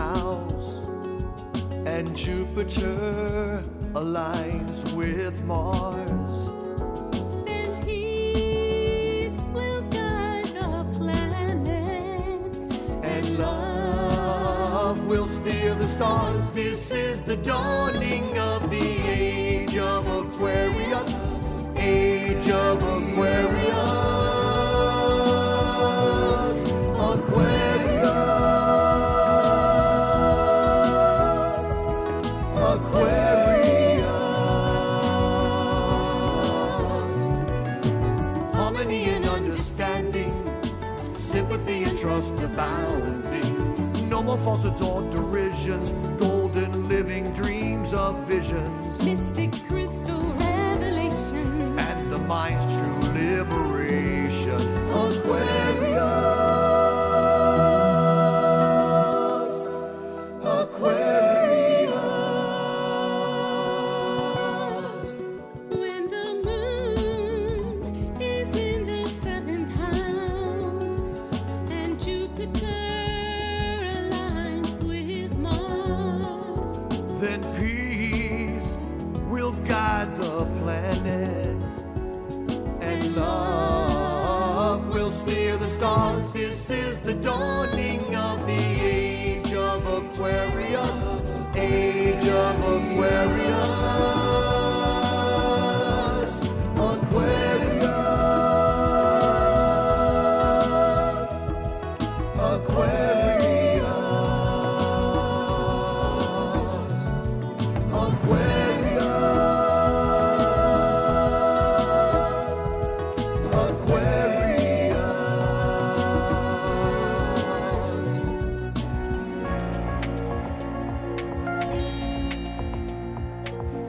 house, and Jupiter aligns with Mars. Then peace will guide the planets, And love will steer the stars. This is the dawning of the age of Aquarius. Age of Aquarius. Aquarius. Aquarius. Harmony and understanding, sympathy and trust abounding. No more falsehoods or derisions, golden living dreams of visions, mystic crystal revelation, and the mind's true liberation. Aquarius, Aquarius. when the moon is in the 7th house and Jupiter aligns with Mars. Then peace will guide the planets, and love will steer the stars. This is the dawning of the age of Aquarius. Age of Aquarius. Aquarius. Aquarius.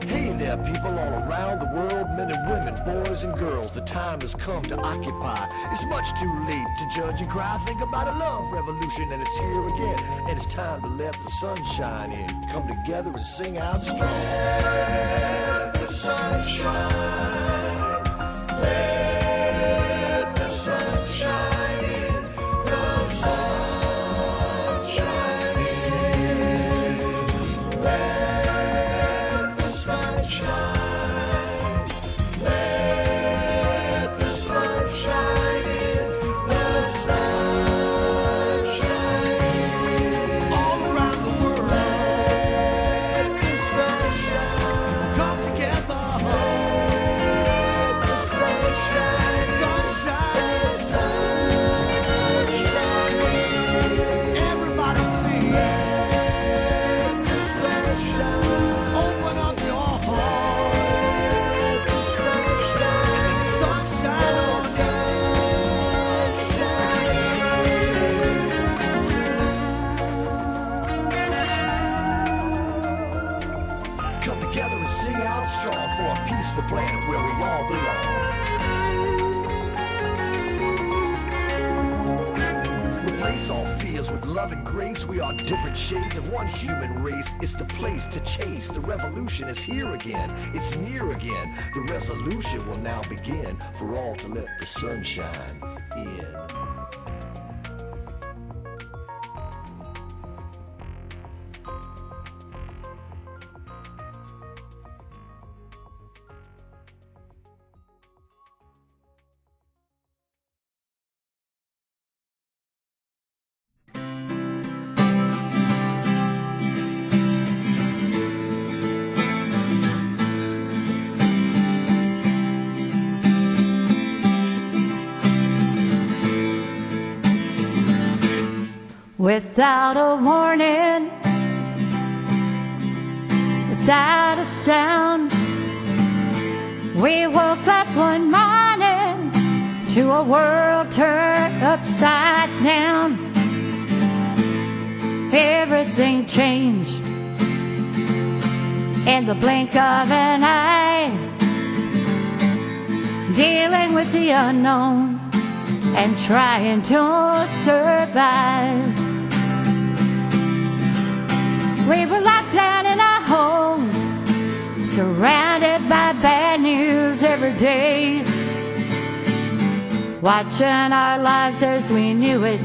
Hey there, people all around the world, men and women, boys and girls. The time has come to occupy. It's much too late to judge and cry. Think about a love revolution, and it's here again. And it's time to let the sun shine in. Come together and sing out strong. Let the sun shine. Let the sun shine in. The sun shine in. Let the sun shine. Let the sun shine in. The sun shine in. All around the world. Let the sun shine. Come together. Let the sun shine. Sunshine. Sunshine. Everybody sing. Let the sun shine. Open up your hearts. Let the sun shine. Sunshine. Come together and sing out strong for a peaceful planet where we all belong. Replace all fears with love and grace. We are different shades of one human race. It's the place to chase. The revolution is here again. It's near again. The resolution will now begin for all to let the sun shine in. Without a warning, without a sound, we woke up one morning to a world turned upside down. Everything changed in the blink of an eye, dealing with the unknown and trying to survive. We were locked down in our homes, surrounded by bad news every day, watching our lives as we knew it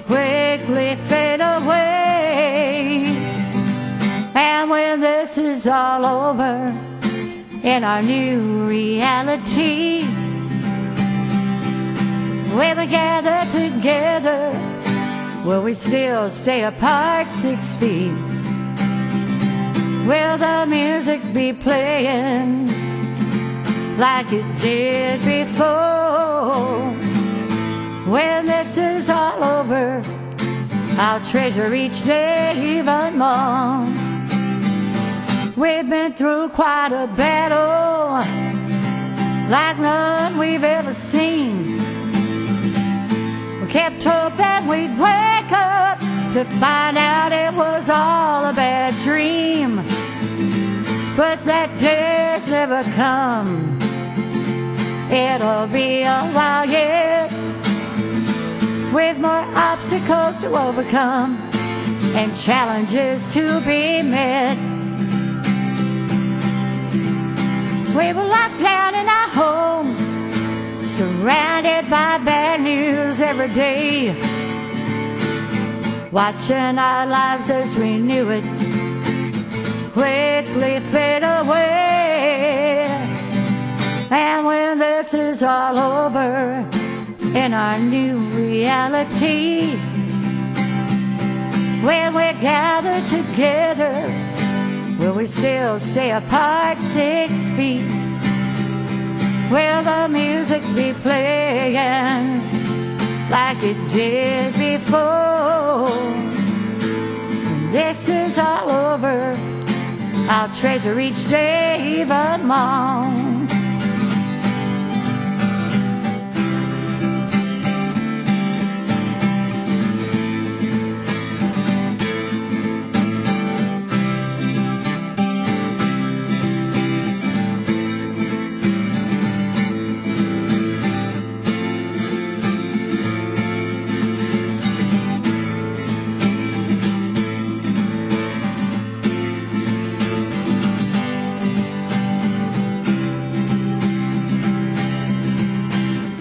quickly fade away. is all over in our new reality, when we gather together, will we still stay apart 6 feet? Will the music be playing like it did before? When this is all over, I'll treasure each day even more. We've been through quite a battle, like none we've ever seen. We kept hoping we'd wake up to find out it was all a bad dream. But that day's never come. It'll be a while yet, with more obstacles to overcome and challenges to be met. We were locked down in our homes, surrounded by bad news every day, watching our lives as we knew it quickly fade away. And when this is all over in our new reality, when we gather together, will we still stay apart 6 feet? Will the music be playing like it did before? When this is all over, I'll treasure each day even more.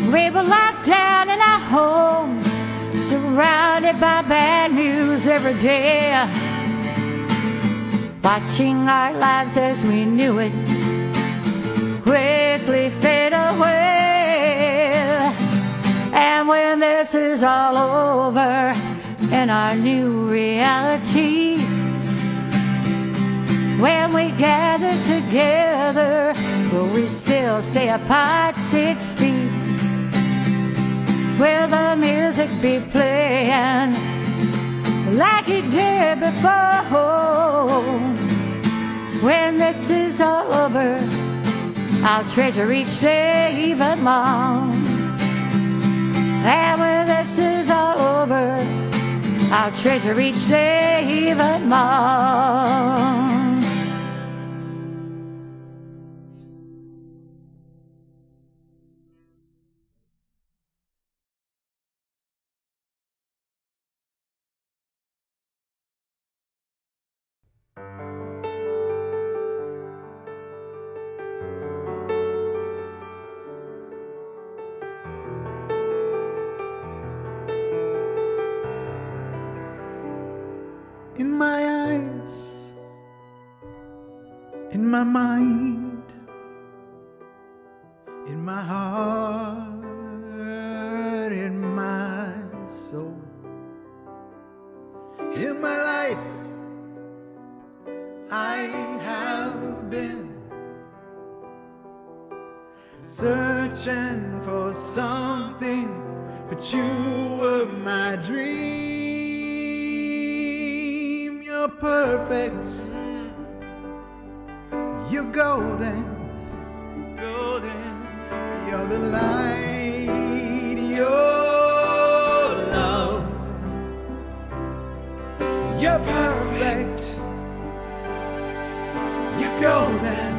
We were locked down in our homes, surrounded by bad news every day, watching our lives as we knew it quickly fade away. And when this is all over in our new reality, when we gather together, will we still stay apart 6 feet? Will the music be playing like it did before? When this is all over, I'll treasure each day even more. And when this is all over, I'll treasure each day even more. In my eyes, in my mind, in my heart, in my soul, in my life, I have been searching for something, but you were my dream. You're perfect, you're golden, you're the light, your love. You're perfect, you're golden,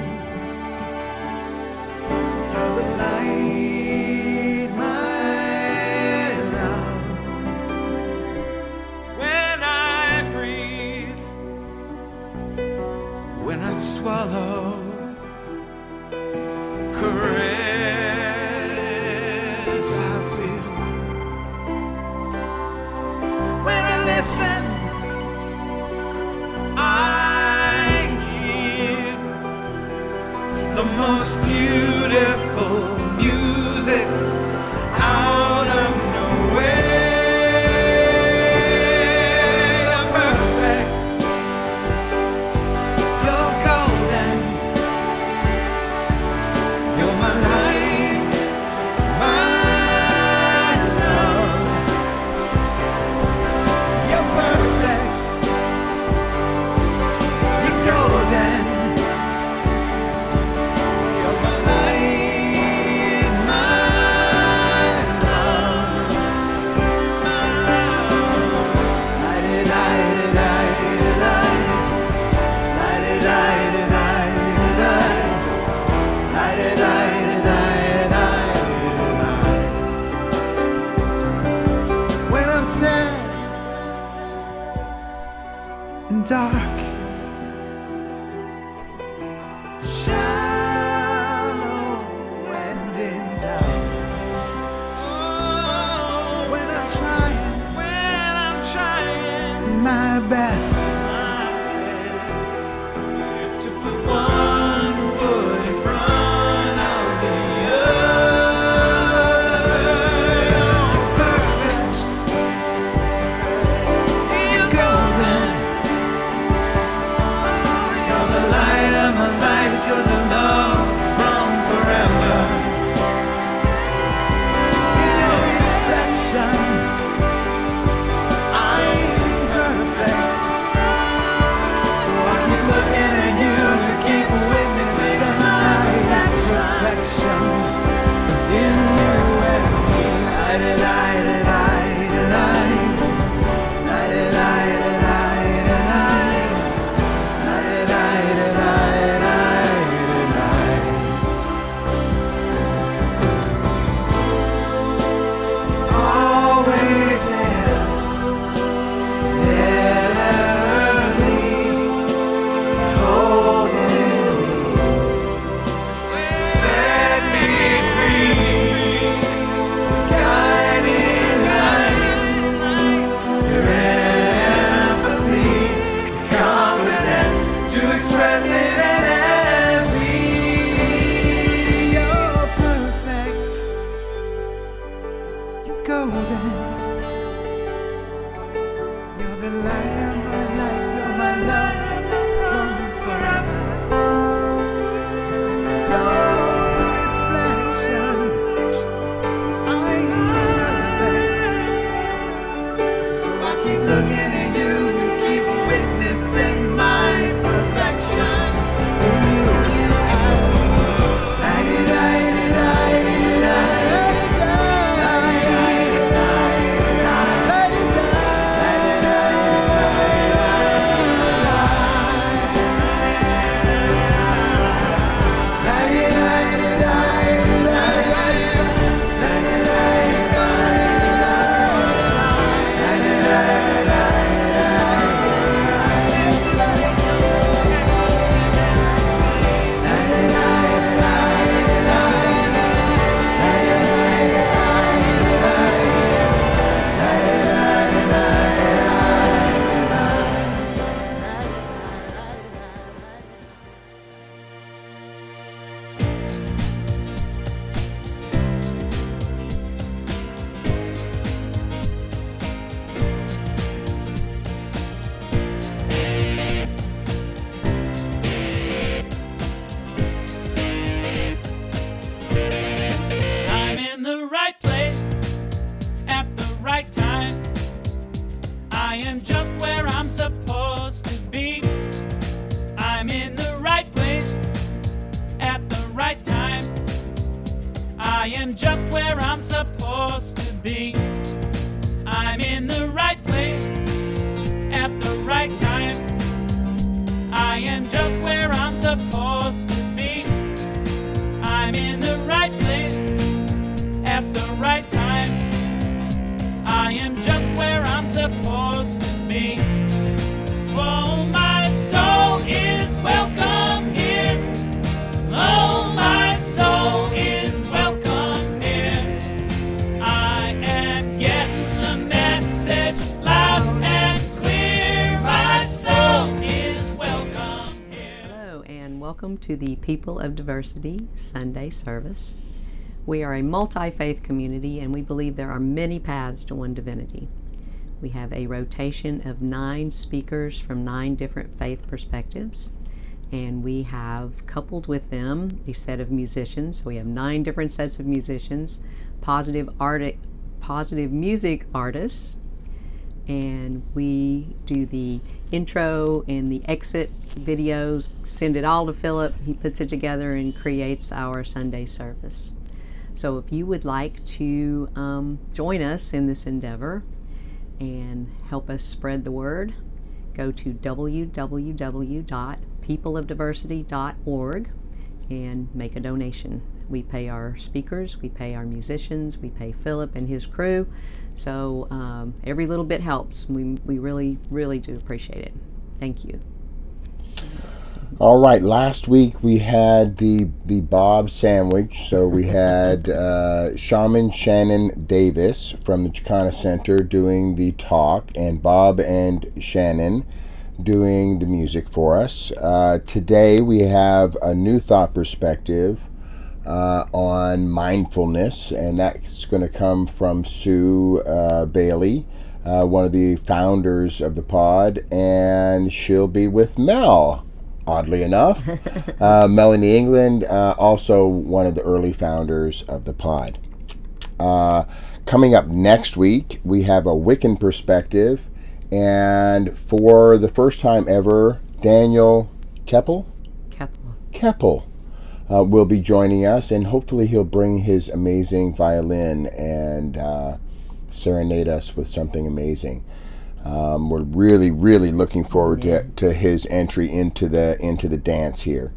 you're the light, my love. When I breathe, when I swallow, caress I feel. When I listen, I hear. in dark, shallow and in doubt. Oh, when I'm trying my best to put one foot in front of the other. You're perfect, you're golden, you're the light of my life, you're the love from forever. In your reflection, I'm perfect, so I keep looking at you to keep witnessing my perfection. In you as me, always there, never leave, holding me, set me free, guiding light, your empathy, confidence to express it as me. You're perfect, you're golden, you're the light of my life, you're my love from forever. Your reflection, I'm perfect, so I keep looking at you to keep witnessing my perfection. In you as me. I'm in the right place at the right time. I am just where I'm supposed to be. I'm in the right place at the right time. I am just where I'm supposed to be. I'm in the right place at the right time. I am just where I'm supposed to be. I'm in the right place at the right time. I am just where I'm supposed to be. Oh, my soul is welcome here. Oh, my soul is welcome here. I am getting the message loud and clear. My soul is welcome here. Hello, and welcome to the People of Diversity Sunday service. We are a multi-faith community, and we believe there are many paths to one divinity. We have a rotation of 9 speakers from 9 different faith perspectives, and we have coupled with them a set of musicians. So we have 9 different sets of musicians, positive music artists, and we do the intro and the exit videos, send it all to Philip. He puts it together and creates our Sunday service. So if you would like to join us in this endeavor and help us spread the word, go to www.peopleofdiversity.org and make a donation. We pay our speakers, we pay our musicians, we pay Philip and his crew. So every little bit helps. We really, really do appreciate it. Thank you. All right, last week we had the Bob sandwich. So we had Shaman Shannon Davis from the Chicana Center doing the talk, and Bob and Shannon doing the music for us. Today we have a new thought perspective on mindfulness, and that's going to come from Sue Bailey, one of the founders of the pod, and she'll be with Mel. Oddly enough, Melanie England, also one of the early founders of the pod. Coming up next week, we have a Wiccan perspective, and for the first time ever, Daniel Keppel will be joining us, and hopefully he'll bring his amazing violin and serenade us with something amazing. We're really, really looking forward to his entry into the dance here.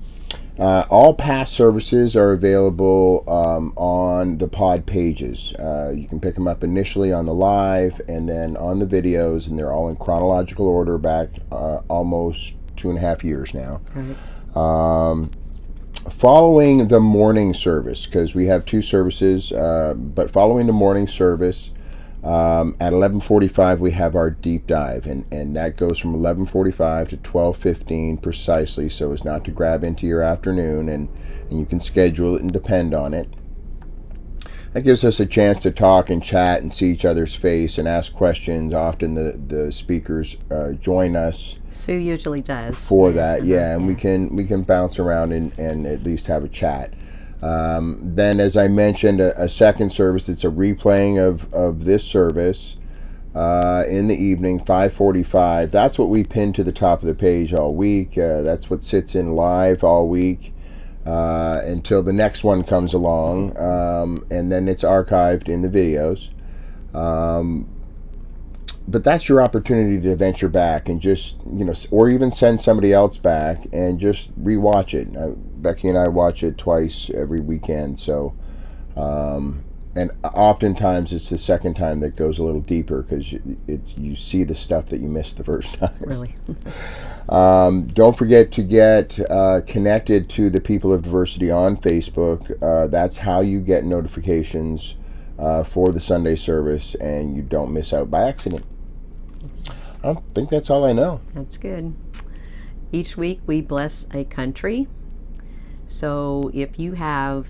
All past services are available on the pod pages. You can pick them up initially on the live and then on the videos, and they're all in chronological order back almost 2.5 years now. Right. Following the morning service, because we have 2 services, but following the morning service, at 11:45 we have our deep dive, and that goes from 11:45 to 12:15 precisely, so as not to grab into your afternoon, and you can schedule it and depend on it. That gives us a chance to talk and chat and see each other's face and ask questions. Often the speakers join us. Sue usually does. For that, yeah, and we can bounce around and at least have a chat. Then, as I mentioned, a second service. It's a replaying of this service in the evening, 5:45. That's what we pin to the top of the page all week. That's what sits in live all week until the next one comes along, and then it's archived in the videos. But that's your opportunity to venture back and just, or even send somebody else back and just rewatch it. Becky and I watch it twice every weekend, so and oftentimes it's the second time that goes a little deeper because you see the stuff that you missed the first time. Really. Don't forget to get connected to the People of Diversity on Facebook. That's how you get notifications for the Sunday service, and you don't miss out by accident. I think that's all I know. That's good. Each week we bless a country. So if you have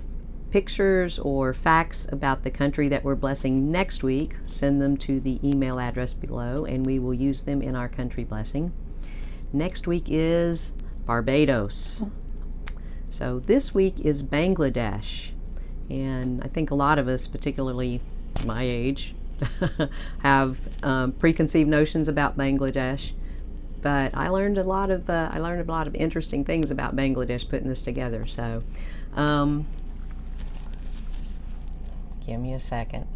pictures or facts about the country that we're blessing next week, send them to the email address below, and we will use them in our country blessing. Next week is Barbados. So this week is Bangladesh. And I think a lot of us, particularly my age, have preconceived notions about Bangladesh. But I learned a lot of interesting things about Bangladesh putting this together. So, give me a second.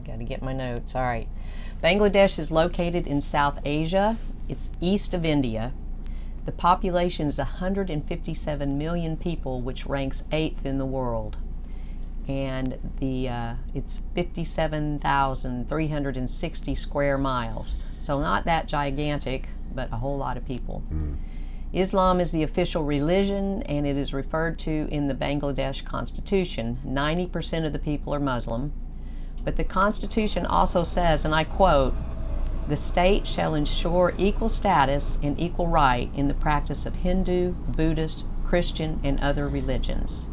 Got to get my notes. All right. Bangladesh is located in South Asia. It's east of India. The population is 157 million people, which ranks 8th in the world. And it's 57,360 square miles. So not that gigantic, but a whole lot of people. Islam is the official religion, and it is referred to in the Bangladesh Constitution. 90% of the people are Muslim. But the Constitution also says, and I quote, "The state shall ensure equal status and equal right in the practice of Hindu, Buddhist, Christian, and other religions."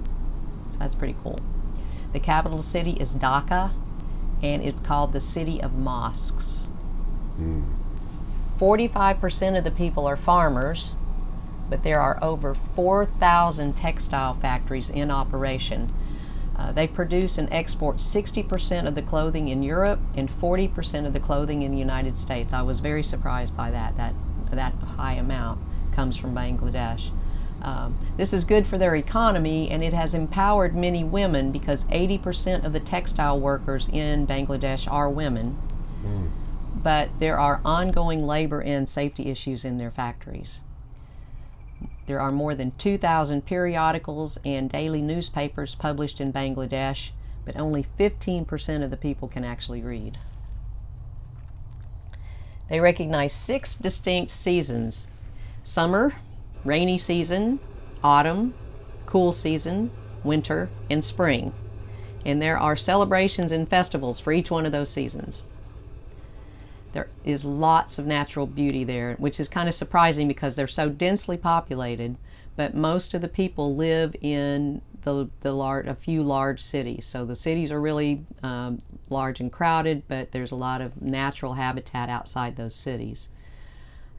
So that's pretty cool. The capital city is Dhaka, and it's called the City of Mosques. 45% of the people are farmers, but there are over 4,000 textile factories in operation. They produce and export 60% of the clothing in Europe and 40% of the clothing in the United States. I was very surprised by that high amount comes from Bangladesh. This is good for their economy, and it has empowered many women because 80% of the textile workers in Bangladesh are women. But there are ongoing labor and safety issues in their factories. There are more than 2,000 periodicals and daily newspapers published in Bangladesh, but only 15% of the people can actually read. They recognize 6 distinct seasons. summer, rainy season, autumn, cool season, winter, and spring. And there are celebrations and festivals for each one of those seasons. There is lots of natural beauty there, which is kind of surprising because they're so densely populated, but most of the people live in a few large cities. So the cities are really large and crowded, but there's a lot of natural habitat outside those cities.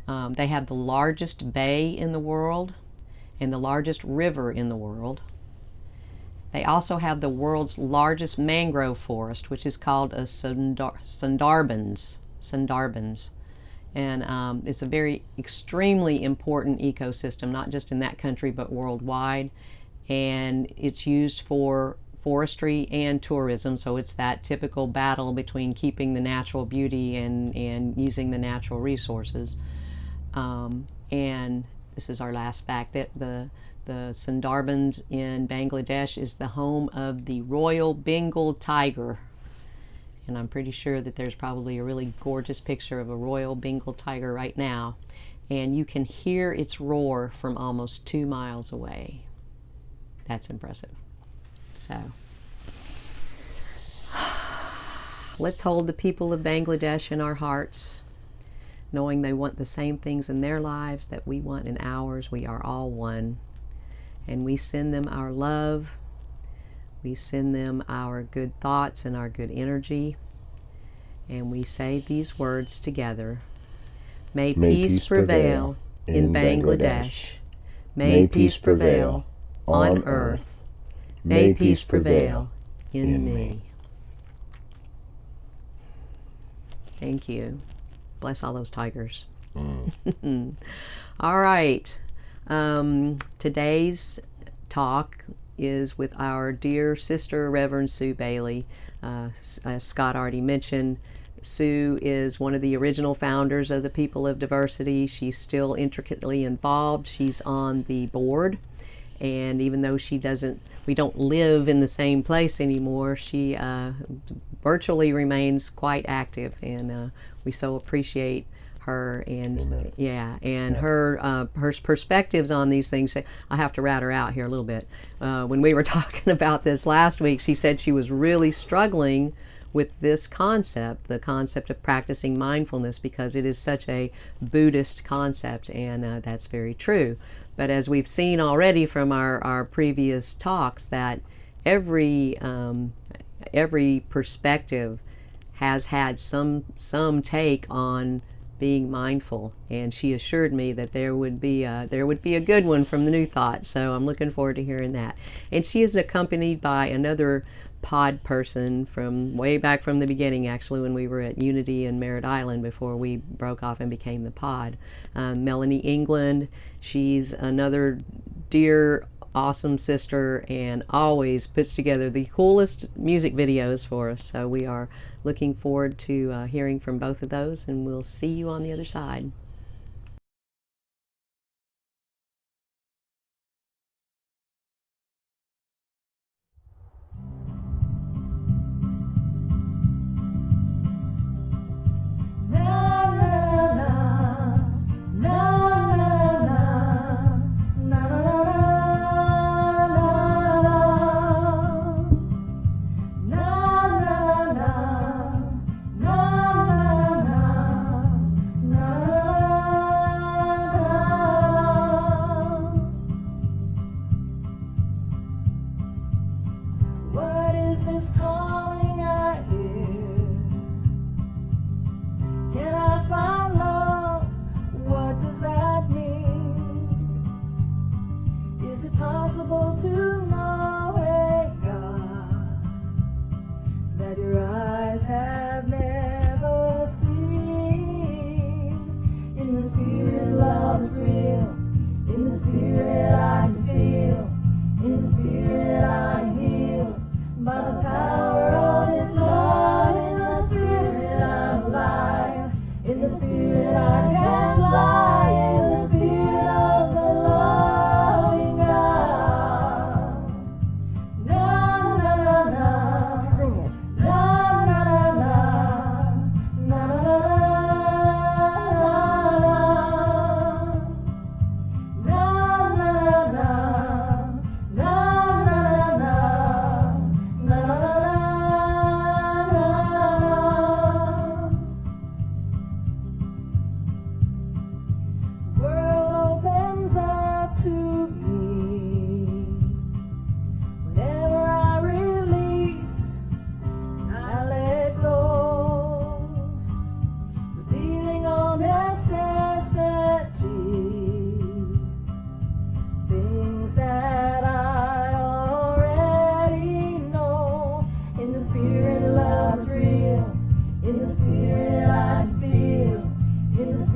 They have the largest bay in the world and the largest river in the world. They also have the world's largest mangrove forest, which is called a Sundarbans. And it's a very extremely important ecosystem, not just in that country but worldwide. And it's used for forestry and tourism, so it's that typical battle between keeping the natural beauty and using the natural resources. And this is our last fact, that the Sundarbans in Bangladesh is the home of the Royal Bengal tiger. And I'm pretty sure that there's probably a really gorgeous picture of a Royal Bengal tiger right now. And you can hear its roar from almost 2 miles away. That's impressive. So, let's hold the people of Bangladesh in our hearts, knowing they want the same things in their lives that we want in ours. We are all one. And we send them our love. We send them our good thoughts and our good energy. And we say these words together. May peace prevail in Bangladesh. May peace prevail on earth. May peace prevail in me. Thank you. Bless all those tigers. All right. Today's talk is with our dear sister, Reverend Sue Bailey. As Scott already mentioned, Sue is one of the original founders of the People of Diversity. She's still intricately involved. She's on the board. And even though we don't live in the same place anymore, she virtually remains quite active, and we so appreciate her and her perspectives on these things. I have to rat her out here a little bit. When we were talking about this last week, she said she was really struggling with this concept, the concept of practicing mindfulness, because it is such a Buddhist concept, and that's very true. But as we've seen already from our previous talks, that every perspective has had some take on being mindful, and she assured me that there would be a good one from the New Thought. So I'm looking forward to hearing that. And she is accompanied by another pod person from way back from the beginning, actually, when we were at Unity in Merritt Island before we broke off and became the pod. Melanie England. She's another dear, awesome sister, and always puts together the coolest music videos for us. So we are looking forward to hearing from both of those, and we'll see you on the other side.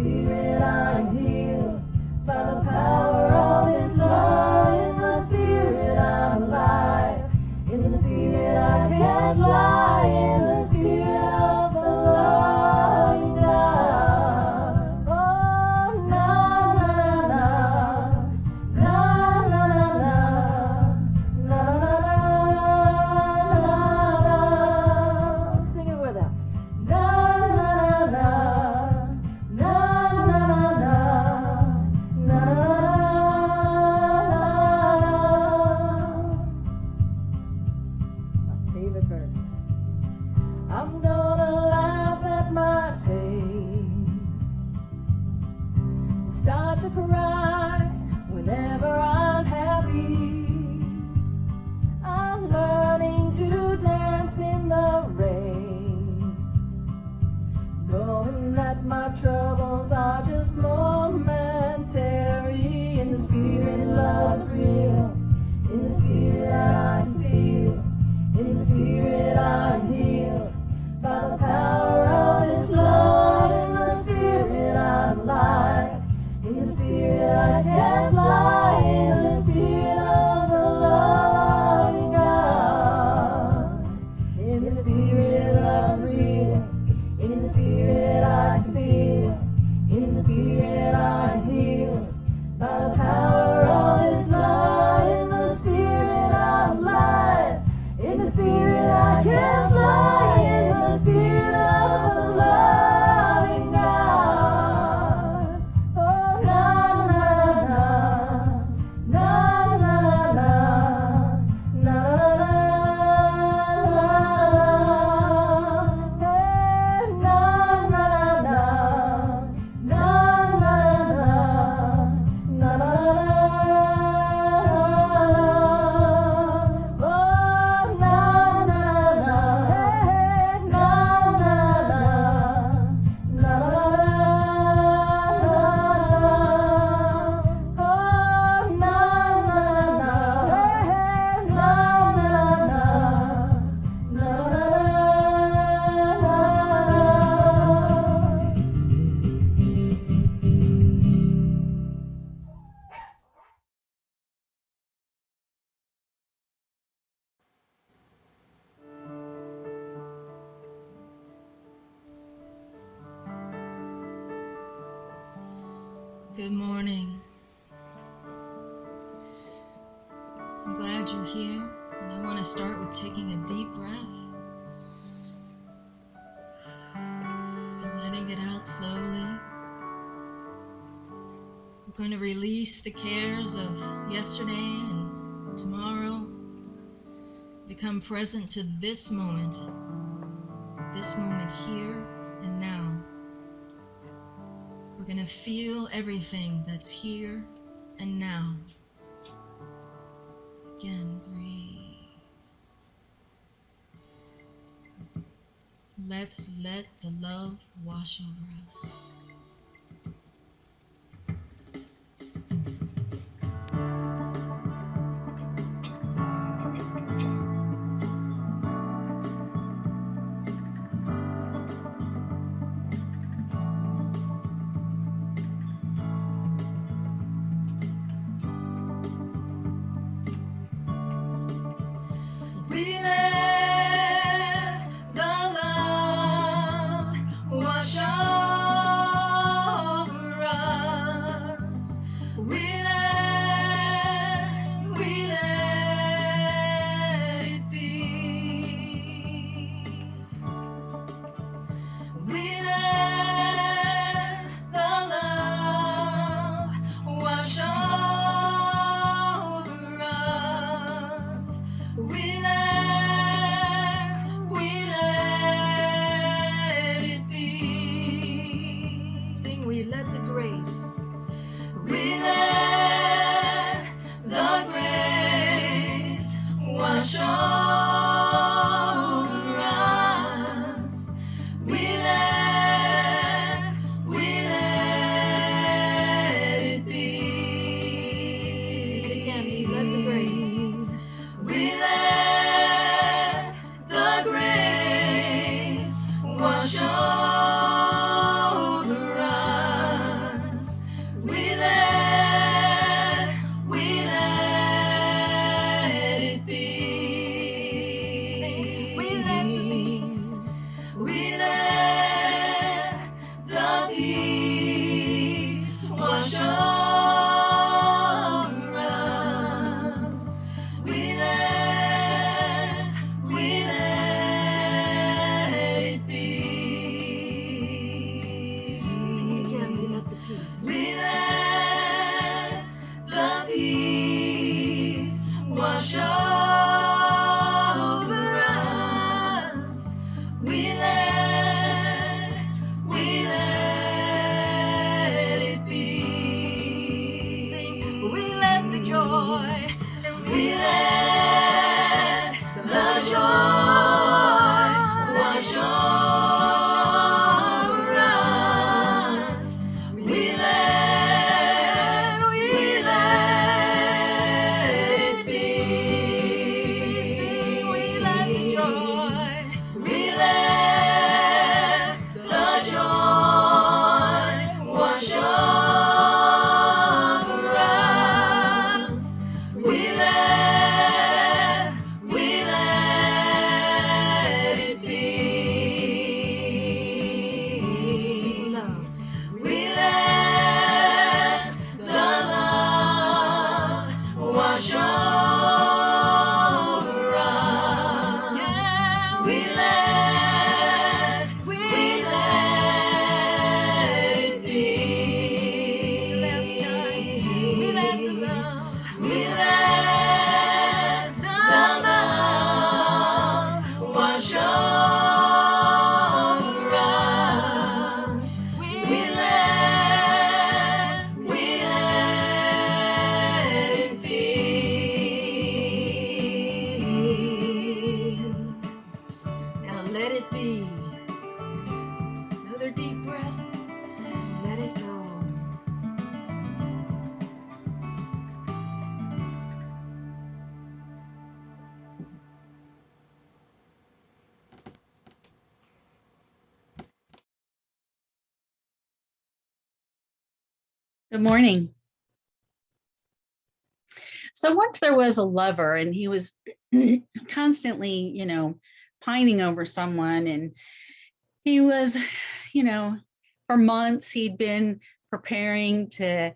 Spirit I am healed by the power of His love. In the Spirit I'm alive. In the Spirit I can fly. In the Spirit of the loving God. Oh, na na na na na na na na na na. Sing it with us. Na na na na na na na na. My favorite verse. I'm gonna laugh at my pain and start to cry whenever I'm happy. I'm learning to dance in the rain, knowing that my troubles are just momentary. In the Spirit love's real. In the Spirit I can feel. In the Spirit I'm healed by the power of His love. In the Spirit I'm alive. In the Spirit I can fly. In the Spirit of the loving God. In the Spirit love's real. In the Spirit I can feel. In the Spirit I'm healed by the power of His love. In the Spirit I'm alive. In the Spirit I can fly. In the Spirit of the loving God. Oh, na na na na na na na na na. Hey, na na na na na na na. Good morning. I'm glad you're here, and I want to start with taking a deep breath and letting it out slowly. We're going to release the cares of yesterday and tomorrow. Become present to this moment here and now. We're going to feel everything that's here and now. Again, breathe. Let's let the love wash over us. We let the love wash over We let the joy wash over us. We let it be. We let the joy. We let the joy wash over us. We let it be. Love. We let the love wash over us. We let it be. Last time, we let the love. We let the love wash over us. We let it be. Now let it be. Another deep breath. Let it go. Good morning. So once there was a lover and he was constantly, pining over someone, and he was, for months he'd been preparing to,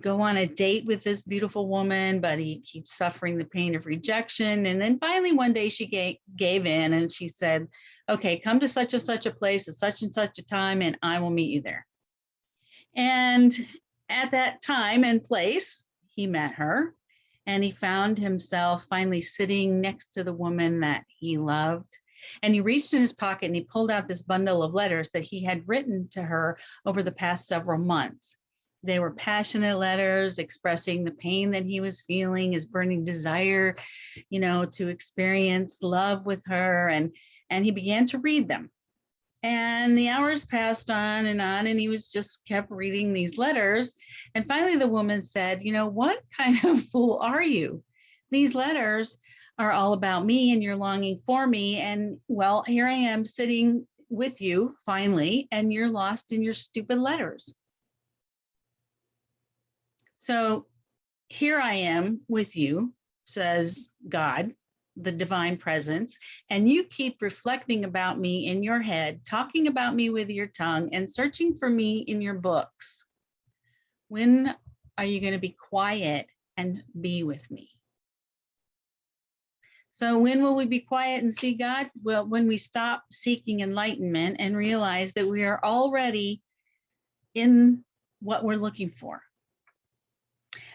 go on a date with this beautiful woman, but he keeps suffering the pain of rejection. And then finally one day she gave in and she said, okay, come to such and such a place at such and such a time and I will meet you there. And at that time and place, he met her, and he found himself finally sitting next to the woman that he loved. And he reached in his pocket and he pulled out this bundle of letters that he had written to her over the past several months. They were passionate letters expressing the pain that he was feeling, his burning desire, to experience love with her. And he began to read them. And the hours passed on, and he was just kept reading these letters. And finally, the woman said, what kind of fool are you? These letters are all about me and you're longing for me. And well, here I am sitting with you finally, and you're lost in your stupid letters. So here I am with you, says God, the divine presence, and you keep reflecting about me in your head, talking about me with your tongue, and searching for me in your books. When are you going to be quiet and be with me? So when will we be quiet and see God? Well, when we stop seeking enlightenment and realize that we are already in what we're looking for.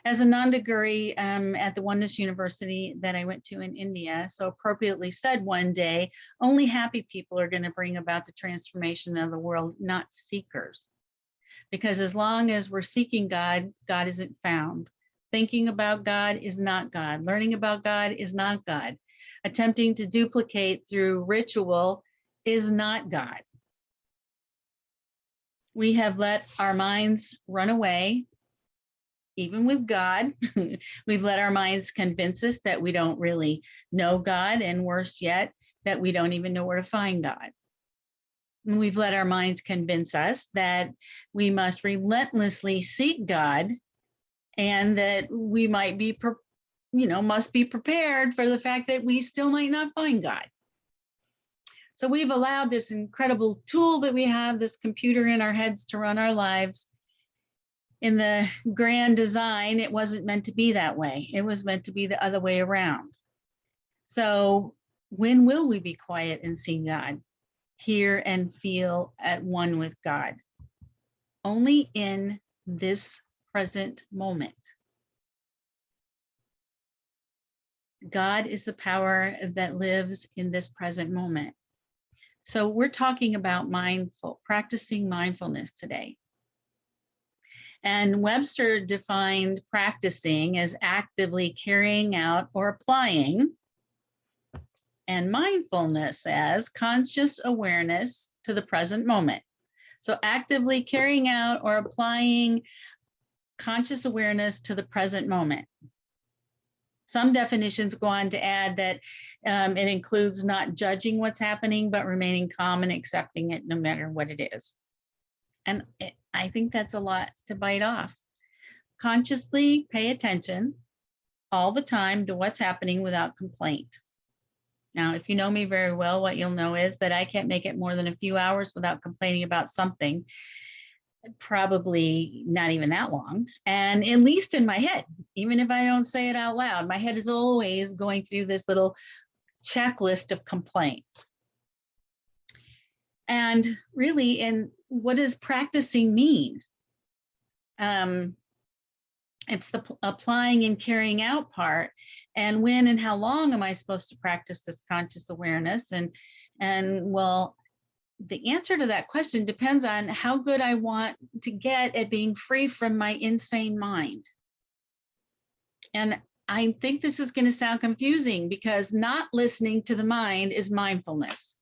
As Ananda Guri at the Oneness University that I went to in India so appropriately said one day, only happy people are going to bring about the transformation of the world, not seekers. Because as long as we're seeking God, God isn't found. Thinking about God is not God. Learning about God is not God. Attempting to duplicate through ritual is not God. We have let our minds run away. Even with God, we've let our minds convince us that we don't really know God, and worse yet, that we don't even know where to find God. And we've let our minds convince us that we must relentlessly seek God, and that we might be, must be prepared for the fact that we still might not find God. So we've allowed this incredible tool that we have, this computer in our heads, to run our lives. In the grand design, it wasn't meant to be that way. It was meant to be the other way around. So when will we be quiet and see God, hear and feel at one with God? Only in this present moment. God is the power that lives in this present moment. So we're talking about practicing mindfulness today. And Webster defined practicing as actively carrying out or applying, and mindfulness as conscious awareness to the present moment. So actively carrying out or applying conscious awareness to the present moment. Some definitions go on to add that it includes not judging what's happening, but remaining calm and accepting it no matter what it is. And I think that's a lot to bite off. Consciously pay attention all the time to what's happening without complaint. Now, if you know me very well, what you'll know is that I can't make it more than a few hours without complaining about something, probably not even that long. And at least in my head, even if I don't say it out loud, my head is always going through this little checklist of complaints. And really, what does practicing mean? It's the applying and carrying out part. And when and how long am I supposed to practice this conscious awareness? And well, the answer to that question depends on how good I want to get at being free from my insane mind. And I think this is going to sound confusing because not listening to the mind is mindfulness.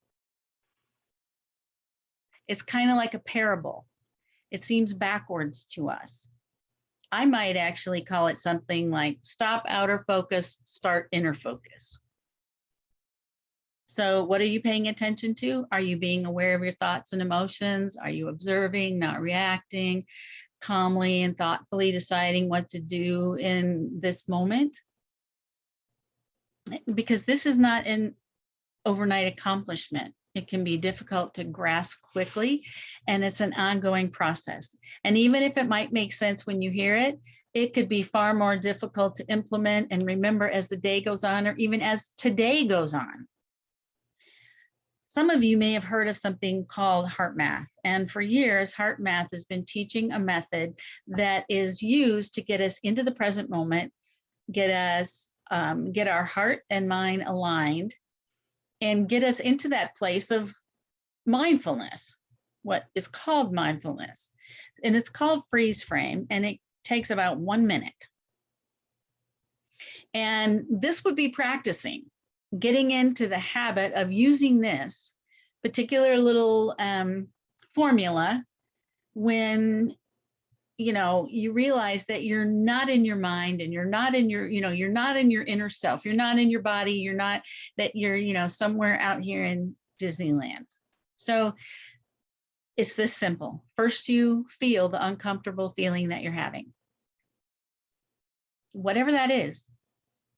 It's kind of like a parable. It seems backwards to us. I might actually call it something like stop outer focus, start inner focus. So what are you paying attention to? Are you being aware of your thoughts and emotions? Are you observing, not reacting, calmly and thoughtfully deciding what to do in this moment? Because this is not an overnight accomplishment. It can be difficult to grasp quickly, and it's an ongoing process. And even if it might make sense when you hear it, it could be far more difficult to implement and remember as the day goes on, or even as today goes on. Some of you may have heard of something called heart math. And for years, heart math has been teaching a method that is used to get us into the present moment, get our heart and mind aligned, and get us into that place of mindfulness, what is called mindfulness. And it's called freeze frame, and it takes about 1 minute. And this would be practicing, getting into the habit of using this particular little formula when you realize that you're not in your mind and you're not in your, you're not in your inner self. You're not in your body. You're not that you're, somewhere out here in Disneyland. So it's this simple. First, you feel the uncomfortable feeling that you're having. Whatever that is,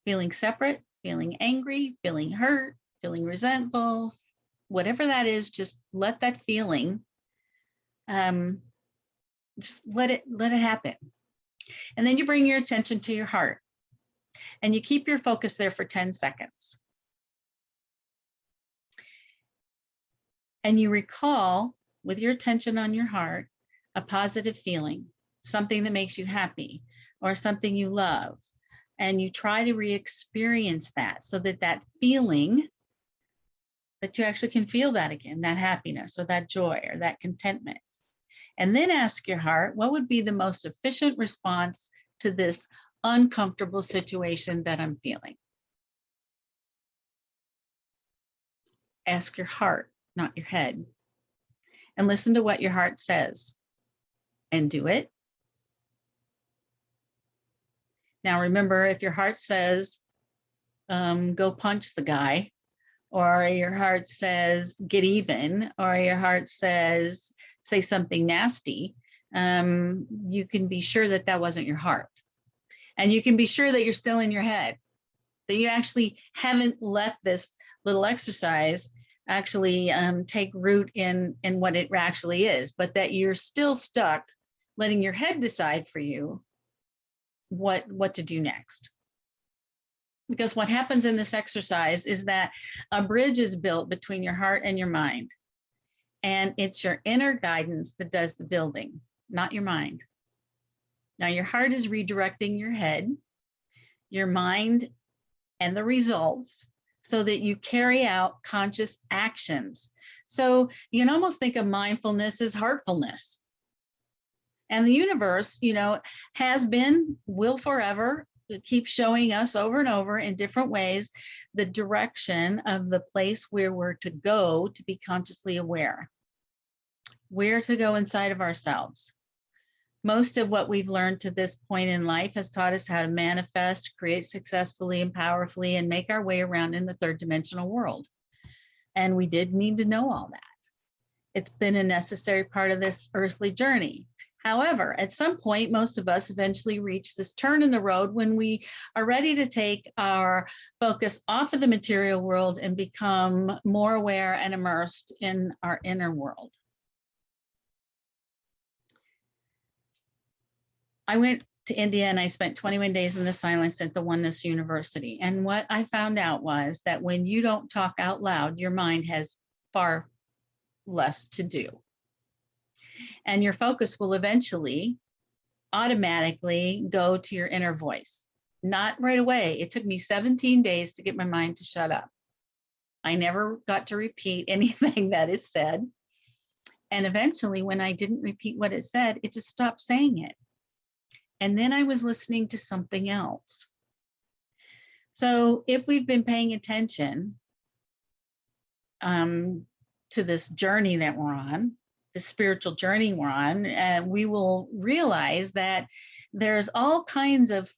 feeling separate, feeling angry, feeling hurt, feeling resentful, whatever that is, just let that feeling, just let it happen. And then you bring your attention to your heart and you keep your focus there for 10 seconds. And you recall with your attention on your heart, a positive feeling, something that makes you happy or something you love. And you try to re-experience that so that that feeling, that you actually can feel that again, that happiness or that joy or that contentment. And then ask your heart, what would be the most efficient response to this uncomfortable situation that I'm feeling? Ask your heart, not your head. And listen to what your heart says and do it. Now, remember, if your heart says, go punch the guy, or your heart says, get even, or your heart says, say something nasty, you can be sure that that wasn't your heart. And you can be sure that you're still in your head, that you actually haven't let this little exercise actually take root in what it actually is, but that you're still stuck letting your head decide for you what to do next. Because what happens in this exercise is that a bridge is built between your heart and your mind. And it's your inner guidance that does the building, not your mind. Now, your heart is redirecting your head, your mind, and the results so that you carry out conscious actions. So you can almost think of mindfulness as heartfulness. And the universe, will forever keep showing us over and over in different ways the direction of the place where we're to go to be consciously aware, where to go inside of ourselves. Most of what we've learned to this point in life has taught us how to manifest, create successfully and powerfully, and make our way around in the third dimensional world. And we did need to know all that. It's been a necessary part of this earthly journey. However, at some point, most of us eventually reach this turn in the road when we are ready to take our focus off of the material world and become more aware and immersed in our inner world. I went to India and I spent 21 days in the silence at the Oneness University. And what I found out was that when you don't talk out loud, your mind has far less to do. And your focus will eventually automatically go to your inner voice. Not right away. It took me 17 days to get my mind to shut up. I never got to repeat anything that it said. And eventually, when I didn't repeat what it said, it just stopped saying it. And then I was listening to something else. So if we've been paying attention to this journey that we're on, the spiritual journey we're on, we will realize that there's all kinds of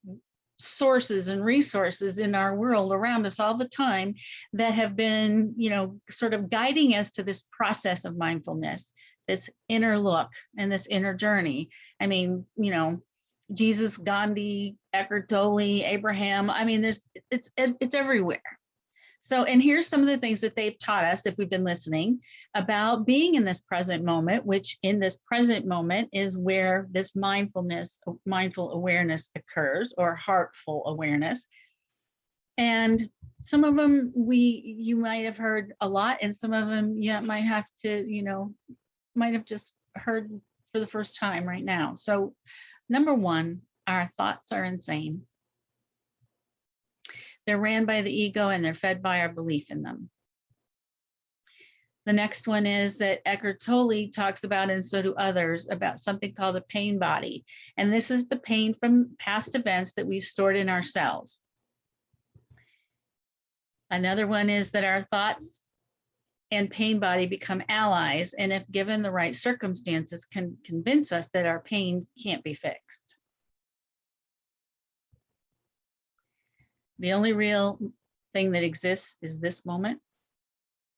sources and resources in our world around us all the time that have been, sort of guiding us to this process of mindfulness, this inner look and this inner journey. I mean, Jesus, Gandhi, Eckhart Tolle, Abraham. I mean, it's everywhere. So, and here's some of the things that they've taught us, if we've been listening, about being in this present moment, which in this present moment is where this mindful awareness occurs, or heartful awareness. And some of them you might have heard a lot, and some of them might have to, might have just heard for the first time right now. So, number one, our thoughts are insane. They're ran by the ego and they're fed by our belief in them. The next one is that Eckhart Tolle talks about, and so do others, about something called a pain body. And this is the pain from past events that we've stored in our cells. Another one is that our thoughts and pain body become allies, and if given the right circumstances, can convince us that our pain can't be fixed. The only real thing that exists is this moment.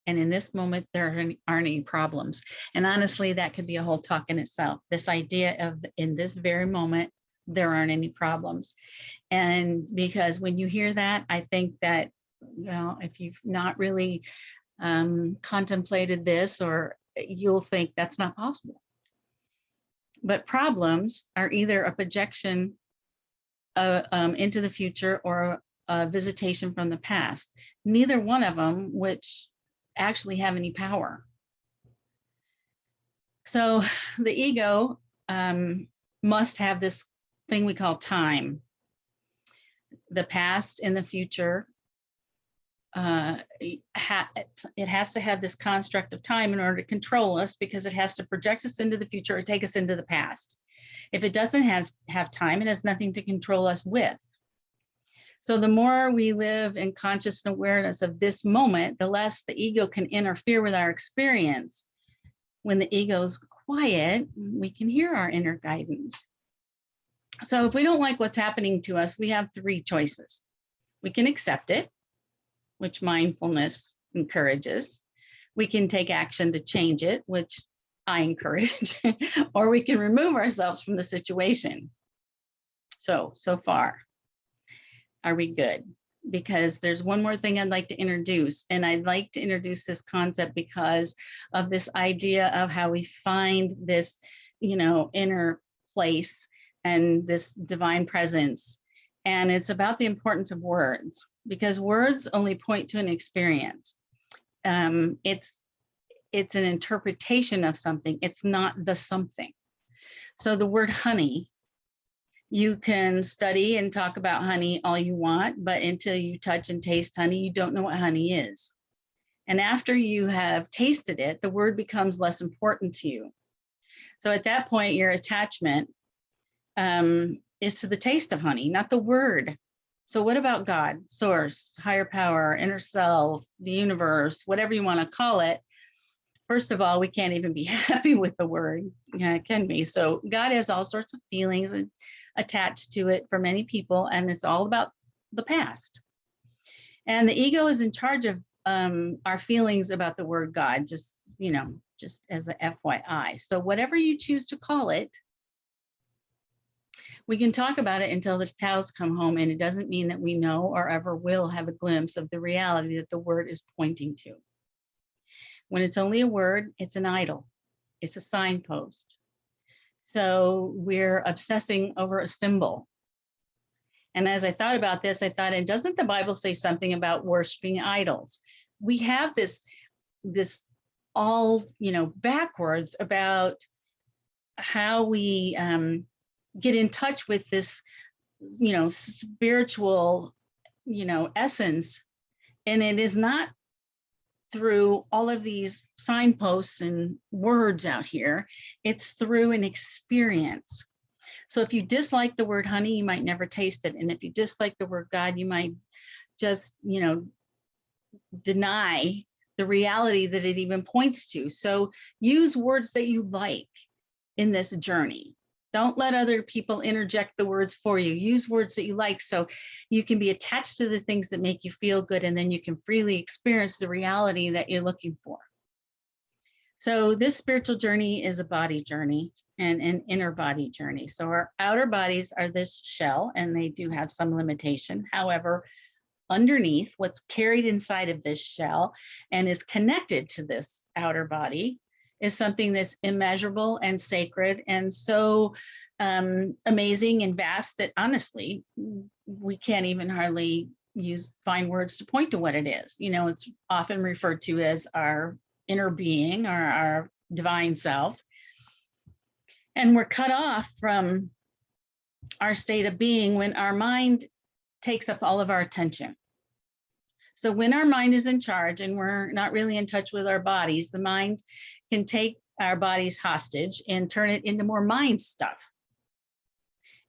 And in this moment, there aren't any problems. And honestly, that could be a whole talk in itself. This idea of in this very moment, there aren't any problems. And because when you hear that, I think that, if you've not really contemplated this, or you'll think that's not possible. But problems are either a projection into the future or a visitation from the past, neither one of them which actually have any power. So the ego must have this thing we call time. The past and the future, it has to have this construct of time in order to control us, because it has to project us into the future or take us into the past. If it doesn't have time, it has nothing to control us with. So the more we live in conscious awareness of this moment, the less the ego can interfere with our experience. When the ego's quiet, we can hear our inner guidance. So if we don't like what's happening to us, we have three choices. We can accept it, which mindfulness encourages. We can take action to change it, which I encourage, or we can remove ourselves from the situation. So far, are we good? Because there's one more thing I'd like to introduce, and I'd like to introduce this concept because of this idea of how we find this, inner place and this divine presence. And it's about the importance of words, because words only point to an experience. It's an interpretation of something. It's not the something. So the word honey, you can study and talk about honey all you want, but until you touch and taste honey, you don't know what honey is. And after you have tasted it, the word becomes less important to you. So at that point, your attachment is to the taste of honey, not the word. So what about God, source, higher power, inner self, the universe, whatever you want to call it? First of all, we can't even be happy with the word, can we? So God has all sorts of feelings attached to it for many people, and it's all about the past. And the ego is in charge of our feelings about the word God, just as a FYI. So whatever you choose to call it, we can talk about it until the cows come home, and it doesn't mean that we know or ever will have a glimpse of the reality that the word is pointing to. When it's only a word, it's an idol. It's a signpost. So we're obsessing over a symbol. And as I thought about this, I thought, and doesn't the Bible say something about worshiping idols? We have this all, backwards about how we get in touch with this, spiritual, essence. And it is not through all of these signposts and words out here. It's through an experience. So if you dislike the word honey, you might never taste it. And if you dislike the word God, you might just, deny the reality that it even points to. So use words that you like in this journey. Don't let other people interject the words for you. Use words that you like so you can be attached to the things that make you feel good, and then you can freely experience the reality that you're looking for. So this spiritual journey is a body journey and an inner body journey. So our outer bodies are this shell, and they do have some limitation. However, underneath, what's carried inside of this shell and is connected to this outer body is something that's immeasurable and sacred and so amazing and vast that honestly, we can't even hardly find words to point to what it is. It's often referred to as our inner being or our divine self. And we're cut off from our state of being when our mind takes up all of our attention. So when our mind is in charge and we're not really in touch with our bodies, the mind can take our bodies hostage and turn it into more mind stuff.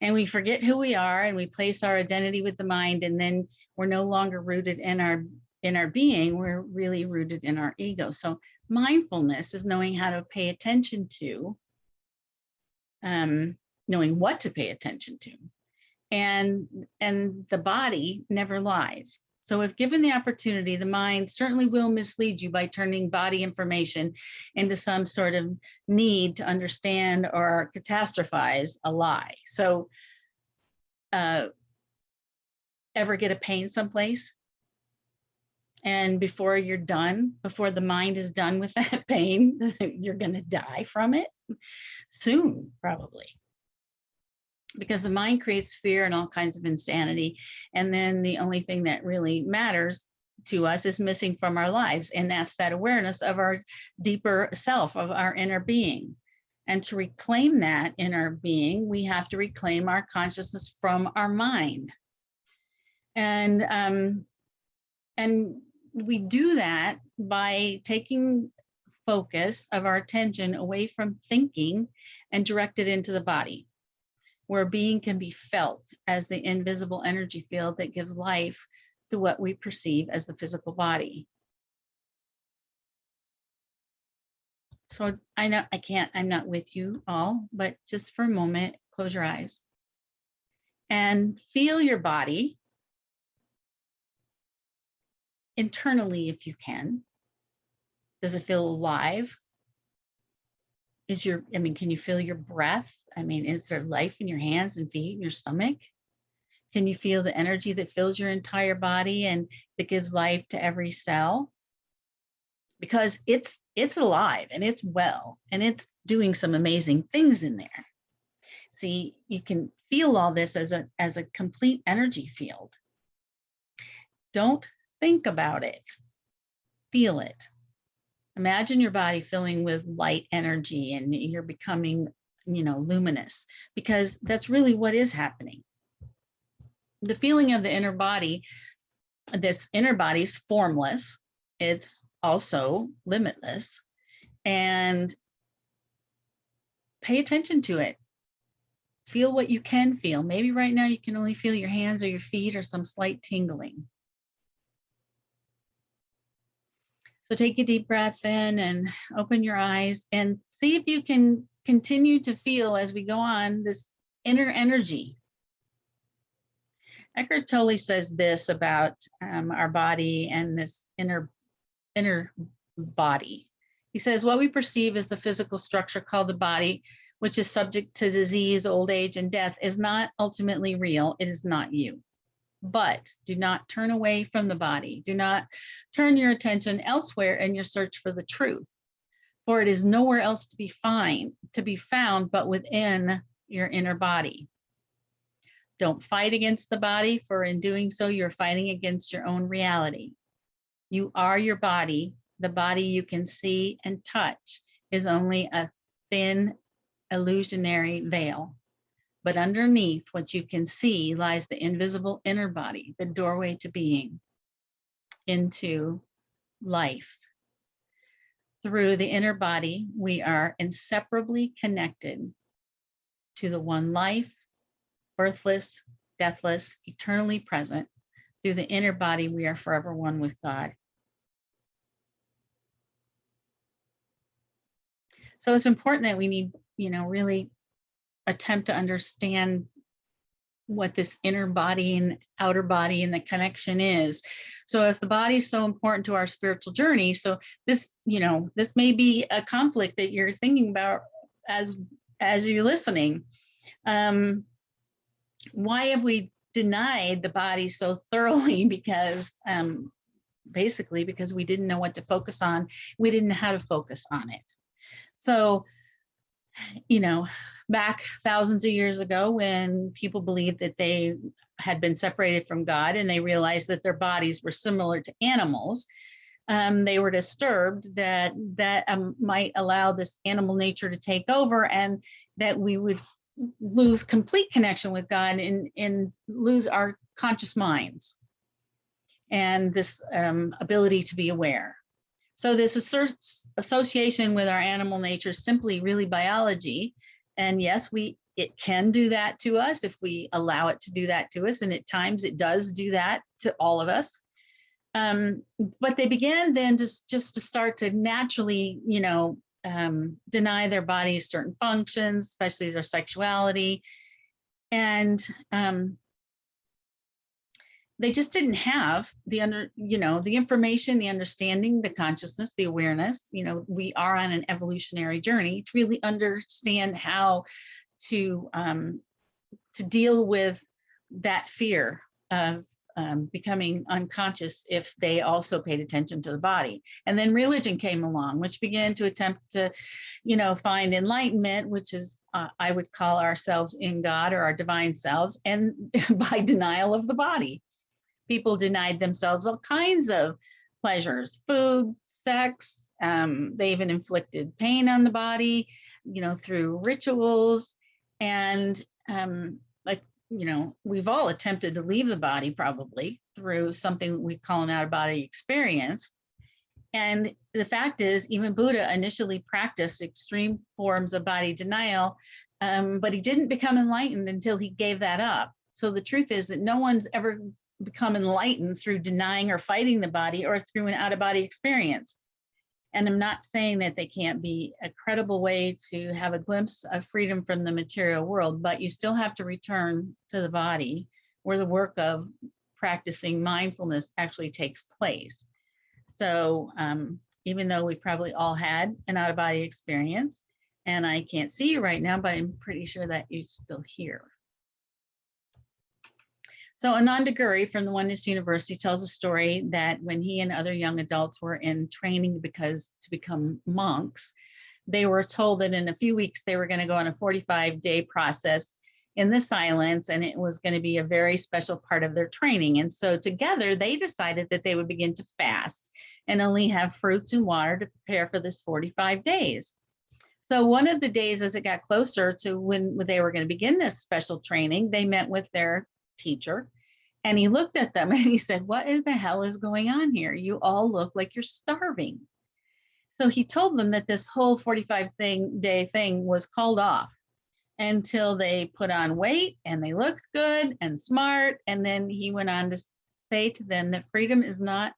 And we forget who we are and we place our identity with the mind, and then we're no longer rooted in our being, we're really rooted in our ego. So mindfulness is knowing how to pay attention to, knowing what to pay attention to. And the body never lies. So if given the opportunity, the mind certainly will mislead you by turning body information into some sort of need to understand or catastrophize a lie. So ever get a pain someplace? And before you're done, before the mind is done with that pain, you're going to die from it soon, probably. Because the mind creates fear and all kinds of insanity. And then the only thing that really matters to us is missing from our lives. And that's that awareness of our deeper self, of our inner being. And to reclaim that inner being, we have to reclaim our consciousness from our mind. And we do that by taking focus of our attention away from thinking and direct it into the body, where being can be felt as the invisible energy field that gives life to what we perceive as the physical body. So I know I'm not with you all, but just for a moment, close your eyes and feel your body internally if you can. Does it feel alive? Can you feel your breath? Is there life in your hands and feet and your stomach? Can you feel the energy that fills your entire body and that gives life to every cell? Because it's alive and it's well and it's doing some amazing things in there. See, you can feel all this as a complete energy field. Don't think about it. Feel it. Imagine your body filling with light energy and you're becoming, luminous, because that's really what is happening. The feeling of the inner body, this inner body's formless. It's also limitless. And pay attention to it. Feel what you can feel. Maybe right now you can only feel your hands or your feet or some slight tingling. So take a deep breath in and open your eyes and see if you can continue to feel as we go on this inner energy. Eckhart Tolle says this about our body and this inner body. He says, what we perceive as the physical structure called the body, which is subject to disease, old age, and death, is not ultimately real. It is not you. But do not turn away from the body. Do not turn your attention elsewhere in your search for the truth, for it is nowhere else to be found but within your inner body. Don't fight against the body, for in doing so, you're fighting against your own reality. You are your body. The body you can see and touch is only a thin, illusionary veil. But underneath what you can see lies the invisible inner body, the doorway to being, into life. Through the inner body, we are inseparably connected to the one life, birthless, deathless, eternally present. Through the inner body, we are forever one with God. So it's important that we need, really attempt to understand what this inner body and outer body and the connection is. So if the body is so important to our spiritual journey, so this, this may be a conflict that you're thinking about as you're listening. Why have we denied the body so thoroughly? Because basically because we didn't know what to focus on. We didn't know how to focus on it. So, back thousands of years ago, when people believed that they had been separated from God and they realized that their bodies were similar to animals, they were disturbed that might allow this animal nature to take over and that we would lose complete connection with God and lose our conscious minds and this ability to be aware. So this association with our animal nature is simply really biology. And yes, it can do that to us if we allow it to do that to us. And at times it does do that to all of us. But they began then just to start to naturally, deny their bodies certain functions, especially their sexuality. And they just didn't have the information, the understanding, the consciousness, the awareness. We are on an evolutionary journey to really understand how to deal with that fear of becoming unconscious if they also paid attention to the body. And then religion came along, which began to attempt to, find enlightenment, which is I would call ourselves in God or our divine selves, and by denial of the body. People denied themselves all kinds of pleasures, food, sex. They even inflicted pain on the body, through rituals. And we've all attempted to leave the body probably through something we call an out-of-body experience. And the fact is, even Buddha initially practiced extreme forms of body denial, but he didn't become enlightened until he gave that up. So the truth is that no one's ever become enlightened through denying or fighting the body or through an out-of-body experience. And I'm not saying that they can't be a credible way to have a glimpse of freedom from the material world, but you still have to return to the body where the work of practicing mindfulness actually takes place. So even though we probably all had an out-of-body experience, and I can't see you right now, but I'm pretty sure that you're still here. So Ananda Guri from the Oneness University tells a story that when he and other young adults were in training to become monks, they were told that in a few weeks they were going to go on a 45-day process in the silence, and it was going to be a very special part of their training. And so together they decided that they would begin to fast and only have fruits and water to prepare for this 45 days. So one of the days, as it got closer to when they were going to begin this special training, they met with their teacher, and he looked at them and he said, "What in the hell is going on here? You all look like you're starving." So he told them that this whole 45-day thing was called off until they put on weight and they looked good and smart. And then he went on to say to them that freedom is not,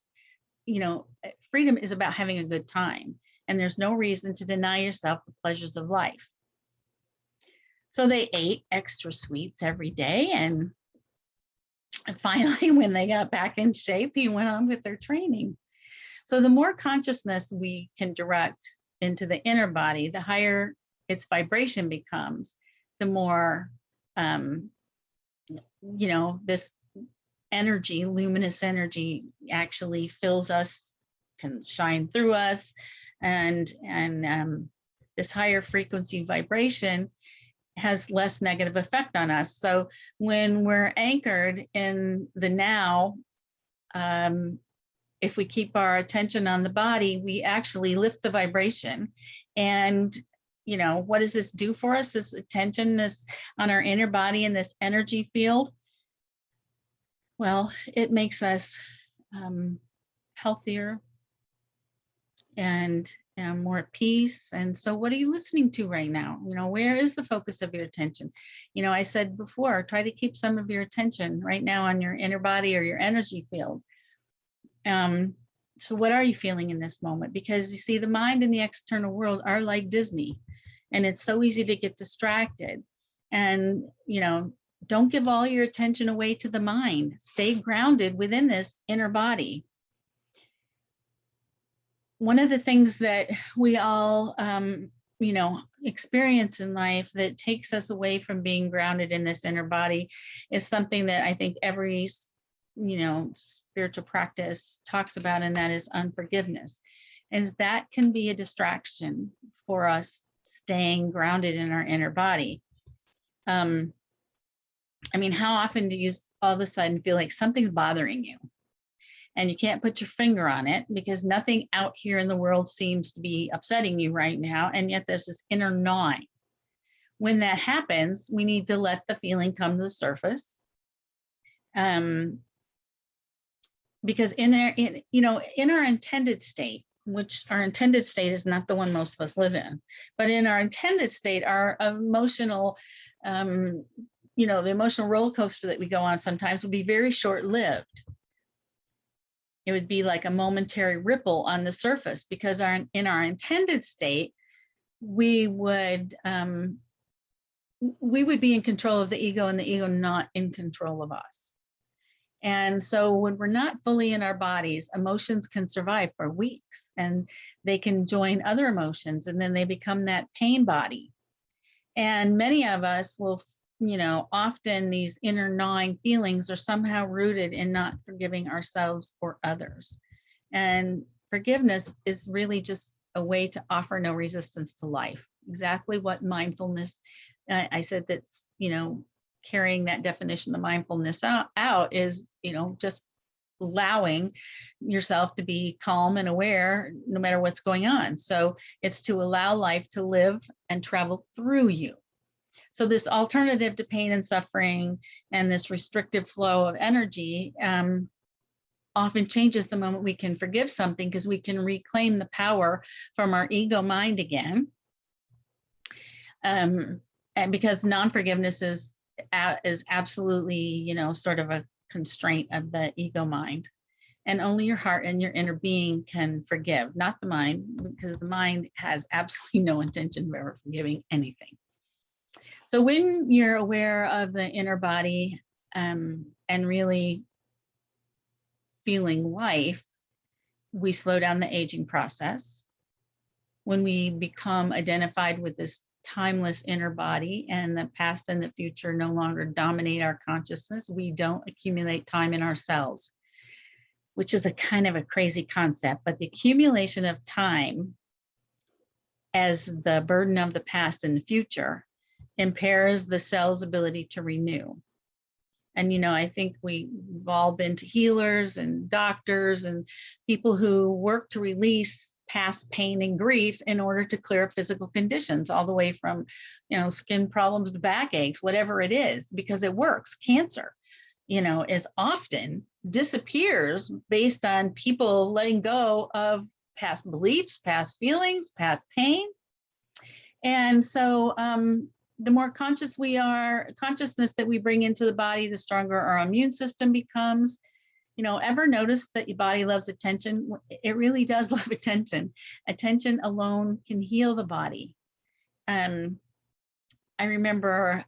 freedom is about having a good time. And there's no reason to deny yourself the pleasures of life. So they ate extra sweets every day. And finally, when they got back in shape, he went on with their training. So the more consciousness we can direct into the inner body, the higher its vibration becomes, the more, this energy, luminous energy, actually fills us, can shine through us, and this higher frequency vibration has less negative effect on us. So when we're anchored in the now, if we keep our attention on the body, we actually lift the vibration. And, what does this do for us? This attention is on our inner body in this energy field. Well, it makes us healthier and more at peace. And so what are you listening to right now? Where is the focus of your attention? I said before, try to keep some of your attention right now on your inner body or your energy field. So what are you feeling in this moment? Because you see, the mind and the external world are like Disney, and it's so easy to get distracted. And, don't give all your attention away to the mind. Stay grounded within this inner body. One of the things that we all, experience in life that takes us away from being grounded in this inner body is something that I think every spiritual practice talks about, and that is unforgiveness. And that can be a distraction for us staying grounded in our inner body. How often do you all of a sudden feel like something's bothering you and you can't put your finger on it because nothing out here in the world seems to be upsetting you right now, and yet there's this inner gnawing? When that happens, we need to let the feeling come to the surface. Because in our intended state, which our intended state is not the one most of us live in, but in our intended state, our emotional, the emotional roller coaster that we go on sometimes would be very short-lived. It would be like a momentary ripple on the surface, because in our intended state, we would be in control of the ego, and the ego not in control of us. And so when we're not fully in our bodies, emotions can survive for weeks, and they can join other emotions, and then they become that pain body. And many of us will, often these inner gnawing feelings are somehow rooted in not forgiving ourselves or others. And forgiveness is really just a way to offer no resistance to life. Exactly what mindfulness, I said that's, carrying that definition of mindfulness out is, just allowing yourself to be calm and aware no matter what's going on. So it's to allow life to live and travel through you. So this alternative to pain and suffering and this restrictive flow of energy often changes the moment we can forgive something, because we can reclaim the power from our ego mind again. And because non-forgiveness is absolutely, sort of a constraint of the ego mind. And only your heart and your inner being can forgive, not the mind, because the mind has absolutely no intention of ever forgiving anything. So when you're aware of the inner body and really feeling life, we slow down the aging process. When we become identified with this timeless inner body, and the past and the future no longer dominate our consciousness, we don't accumulate time in ourselves, which is a kind of a crazy concept. But the accumulation of time as the burden of the past and the future impairs the cell's ability to renew. And, I think we've all been to healers and doctors and people who work to release past pain and grief in order to clear up physical conditions, all the way from, skin problems to backaches, whatever it is, because it works. Cancer, is often disappears based on people letting go of past beliefs, past feelings, past pain. And so the more conscious we are, consciousness that we bring into the body, the stronger our immune system becomes. You know, ever notice that your body loves attention? It really does love attention. Attention alone can heal the body. I remember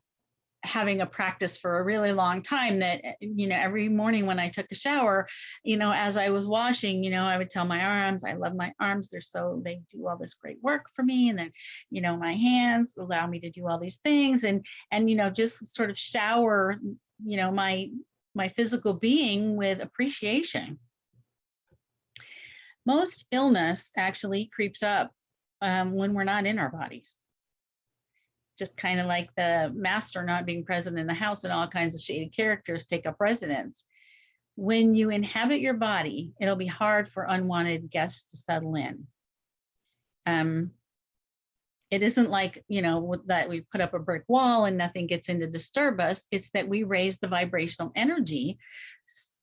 having a practice for a really long time that, you know, every morning when I took a shower, you know, as I was washing, you know, I would tell my arms, I love my arms. They do all this great work for me. And then, you know, my hands allow me to do all these things and, you know, just sort of shower, you know, my physical being with appreciation. Most illness actually creeps up when we're not in our bodies. Just kind of like the master not being present in the house and all kinds of shady characters take up residence. When you inhabit your body, it'll be hard for unwanted guests to settle in. It isn't like, you know, that we put up a brick wall and nothing gets in to disturb us. It's that we raise the vibrational energy,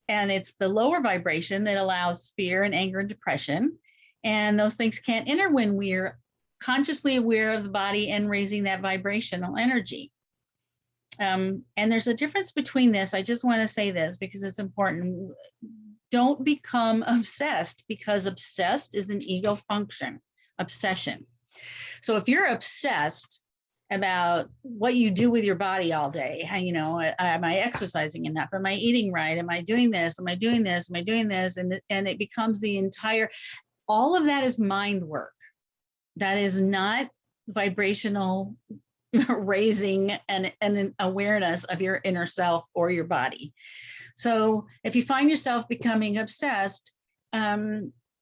and it's the lower vibration that allows fear and anger and depression. And those things can't enter when we're consciously aware of the body and raising that vibrational energy. And there's a difference between this. I just want to say this because it's important. Don't become obsessed, because obsessed is an ego function, obsession. So if you're obsessed about what you do with your body all day, how, you know, am I exercising enough? Am I eating right? Am I doing this? Am I doing this? Am I doing this? And it becomes the entire, all of that is mind work. That is not vibrational raising and an awareness of your inner self or your body. So if you find yourself becoming obsessed,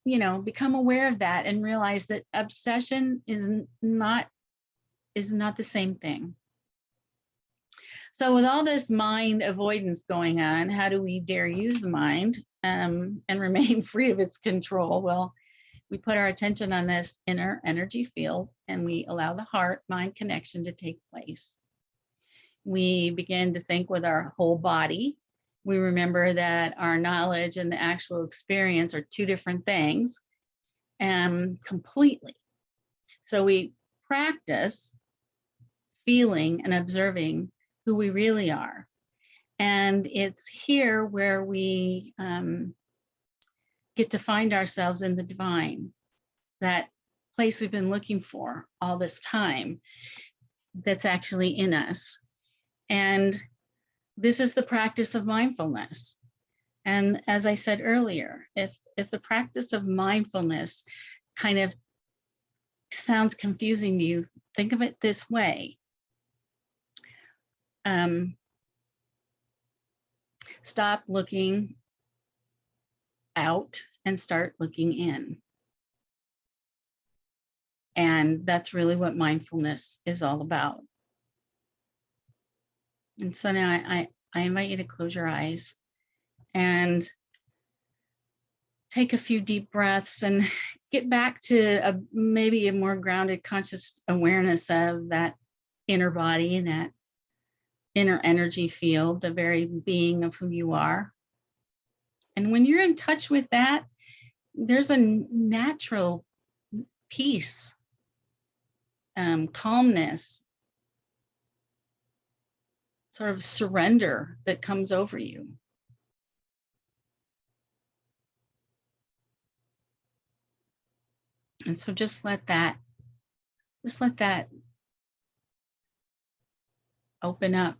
you know, become aware of that and realize that obsession is not the same thing. So with all this mind avoidance going on, how do we dare use the mind and remain free of its control? Well, we put our attention on this inner energy field and we allow the heart-mind connection to take place. We begin to think with our whole body. We remember that our knowledge and the actual experience are two different things, completely. So we practice feeling and observing who we really are. And it's here where we get to find ourselves in the divine, that place we've been looking for all this time that's actually in us. And this is the practice of mindfulness. And as I said earlier, if the practice of mindfulness kind of sounds confusing to you, think of it this way. Stop looking out and start looking in. And that's really what mindfulness is all about. And so now I invite you to close your eyes and take a few deep breaths and get back to maybe a more grounded conscious awareness of that inner body and that inner energy field, the very being of who you are. And when you're in touch with that, there's a natural peace, calmness, sort of surrender that comes over you. And so just let that open up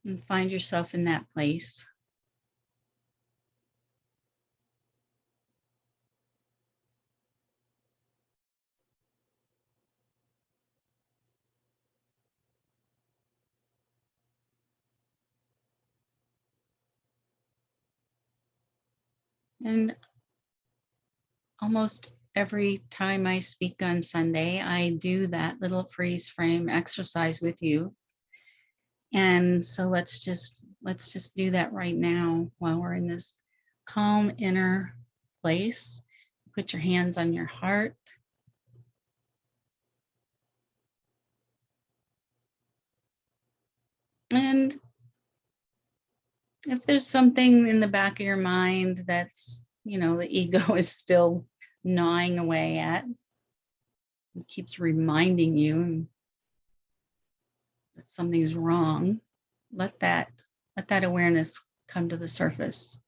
and find yourself in that place. And almost every time I speak on Sunday, I do that little freeze frame exercise with you. And so let's just do that right now while we're in this calm inner place. Put your hands on your heart. And If there's something in the back of your mind that's, the ego is still gnawing away at, it keeps reminding you that something's wrong, let that awareness come to the surface.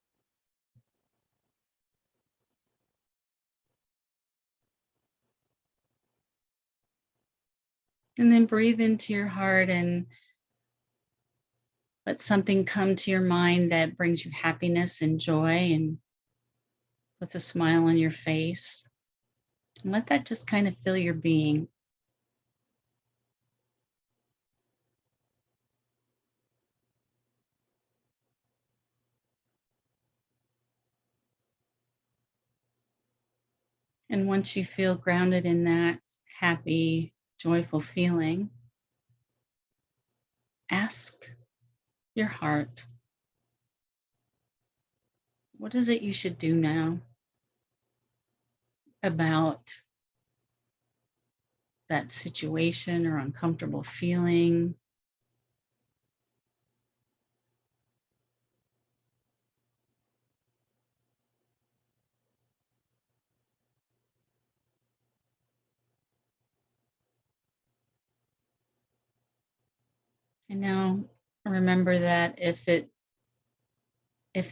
And then breathe into your heart and let something come to your mind that brings you happiness and joy and puts a smile on your face. And let that just kind of fill your being. And once you feel grounded in that happy, joyful feeling, ask your heart, what is it you should do now about that situation or uncomfortable feeling? And now remember that if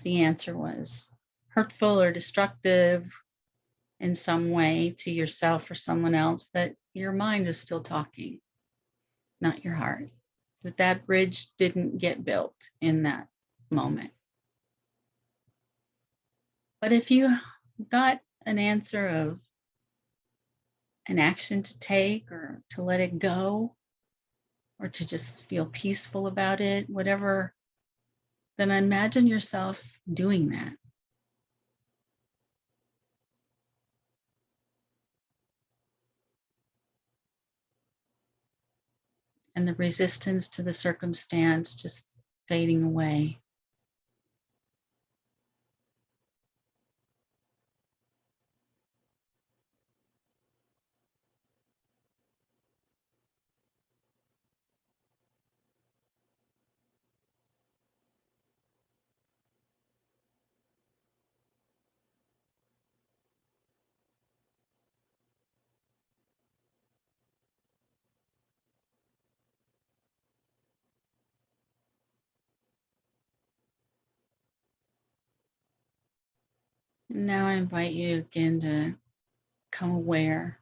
the answer was hurtful or destructive in some way to yourself or someone else, that your mind is still talking, not your heart. That bridge didn't get built in that moment. But if you got an answer of an action to take or to let it go or to just feel peaceful about it, whatever, then imagine yourself doing that. And the resistance to the circumstance just fading away. And now I invite you again to become aware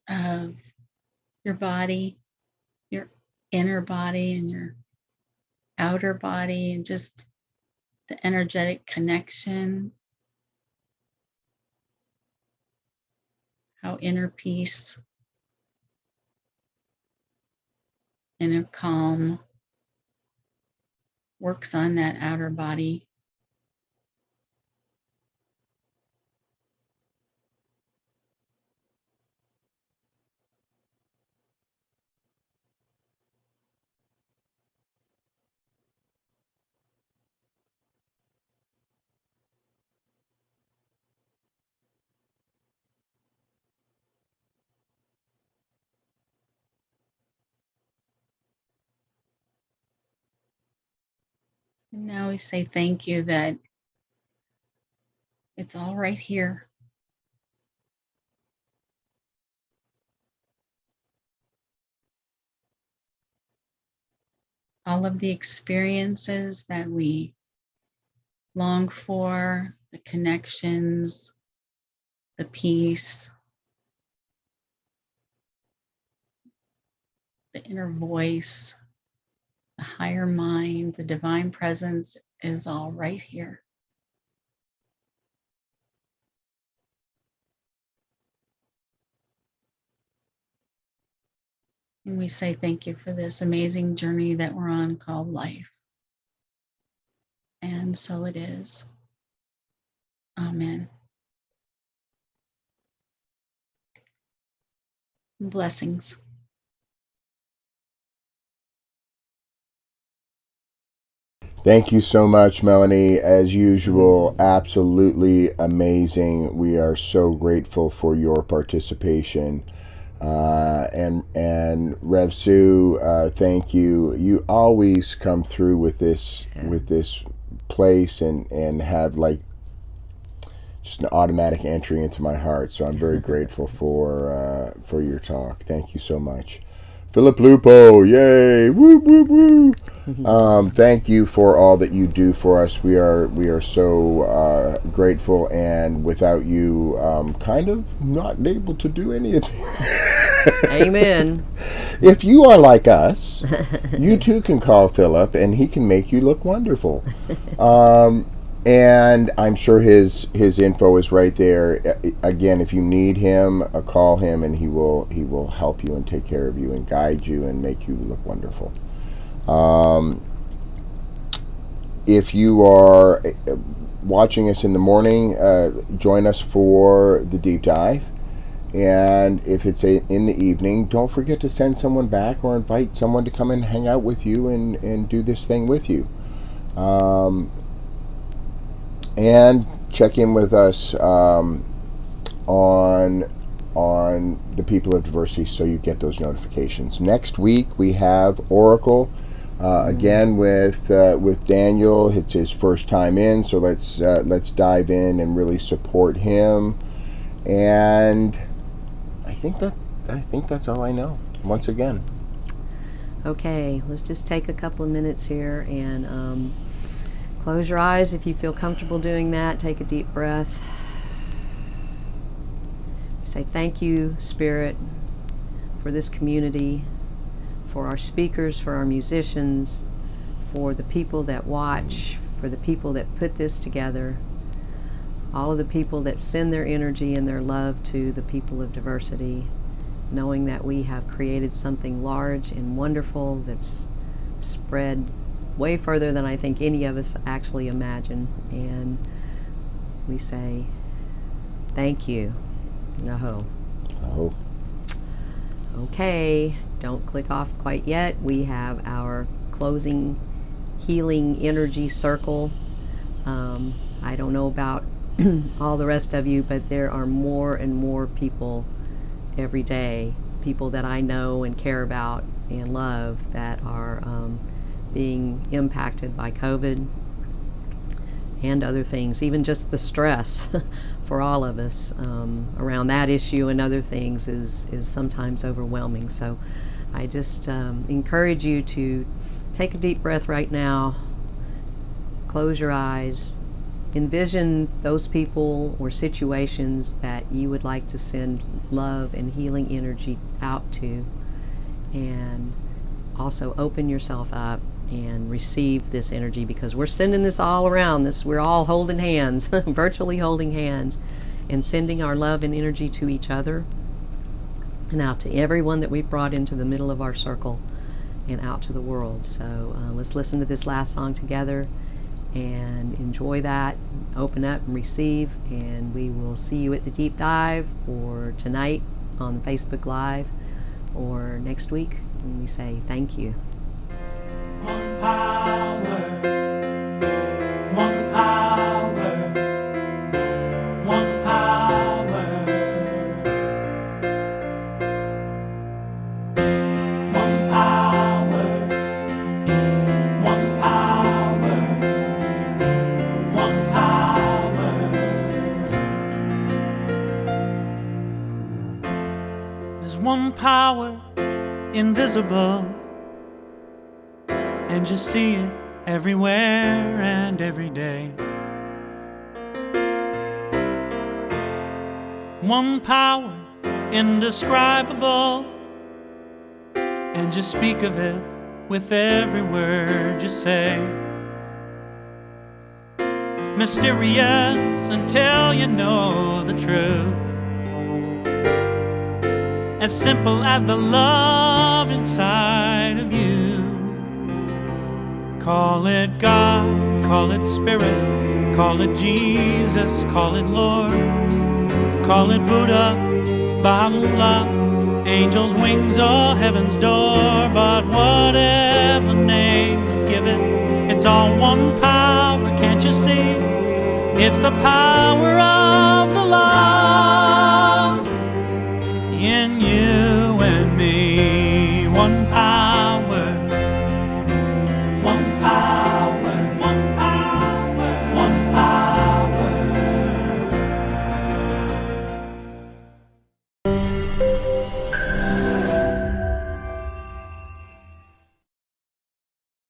of your body, your inner body and your outer body, and just the energetic connection, how inner peace, inner calm works on that outer body. And now we say thank you that it's all right here. All of the experiences that we long for, the connections, the peace, the inner voice, the higher mind, the divine presence is all right here. And we say thank you for this amazing journey that we're on called life. And so it is. Amen. Blessings. Thank you so much, Melanie. As usual, absolutely amazing. We are so grateful for your participation. And Rev Sue, thank you. You always come through with this place and have like just an automatic entry into my heart. So I'm very grateful for your talk. Thank you so much. Philip Lupo, yay! Woo woo woo! Thank you for all that you do for us. We are so grateful, and without you, kind of not able to do anything. Amen. If you are like us, you too can call Philip, and he can make you look wonderful. And I'm sure his info is right there. Again, if you need him, call him, and he will help you and take care of you and guide you and make you look wonderful. If you are watching us in the morning, join us for the deep dive. And if it's in the evening, don't forget to send someone back or invite someone to come and hang out with you and do this thing with you. And check in with us on the People of Diversity so you get those notifications. Next week we have Oracle again with Daniel. It's his first time in, so let's dive in and really support him. And I think that's all I know. Once again. Okay, let's just take a couple of minutes here and close your eyes if you feel comfortable doing that. Take a deep breath. Say thank you, Spirit, for this community, for our speakers, for our musicians, for the people that watch, for the people that put this together, all of the people that send their energy and their love to the people of diversity, knowing that we have created something large and wonderful that's spread way further than I think any of us actually imagine. And we say thank you. Naho. Oh. Okay, don't click off quite yet. We have our closing healing energy circle. I don't know about all the rest of you, but there are more and more people every day, people that I know and care about and love, that are being impacted by COVID and other things, even just the stress for all of us around that issue and other things is sometimes overwhelming. So I just encourage you to take a deep breath right now, close your eyes, envision those people or situations that you would like to send love and healing energy out to, and also open yourself up and receive this energy, because we're sending this all around. We're all holding hands, virtually holding hands, and sending our love and energy to each other and out to everyone that we've brought into the middle of our circle and out to the world. So let's listen to this last song together and enjoy that, open up and receive, and we will see you at the deep dive, or tonight on Facebook Live, or next week when we say thank you. One power, one power, one power, one power, one power, one power. There's one power invisible, and you see it everywhere and every day. One power indescribable, and you speak of it with every word you say. Mysterious until you know the truth, as simple as the love inside of you. Call it God, call it Spirit, call it Jesus, call it Lord, call it Buddha, Baha'u'llah, angels' wings or heaven's door. But whatever name you give it, it's all one power, can't you see? It's the power of the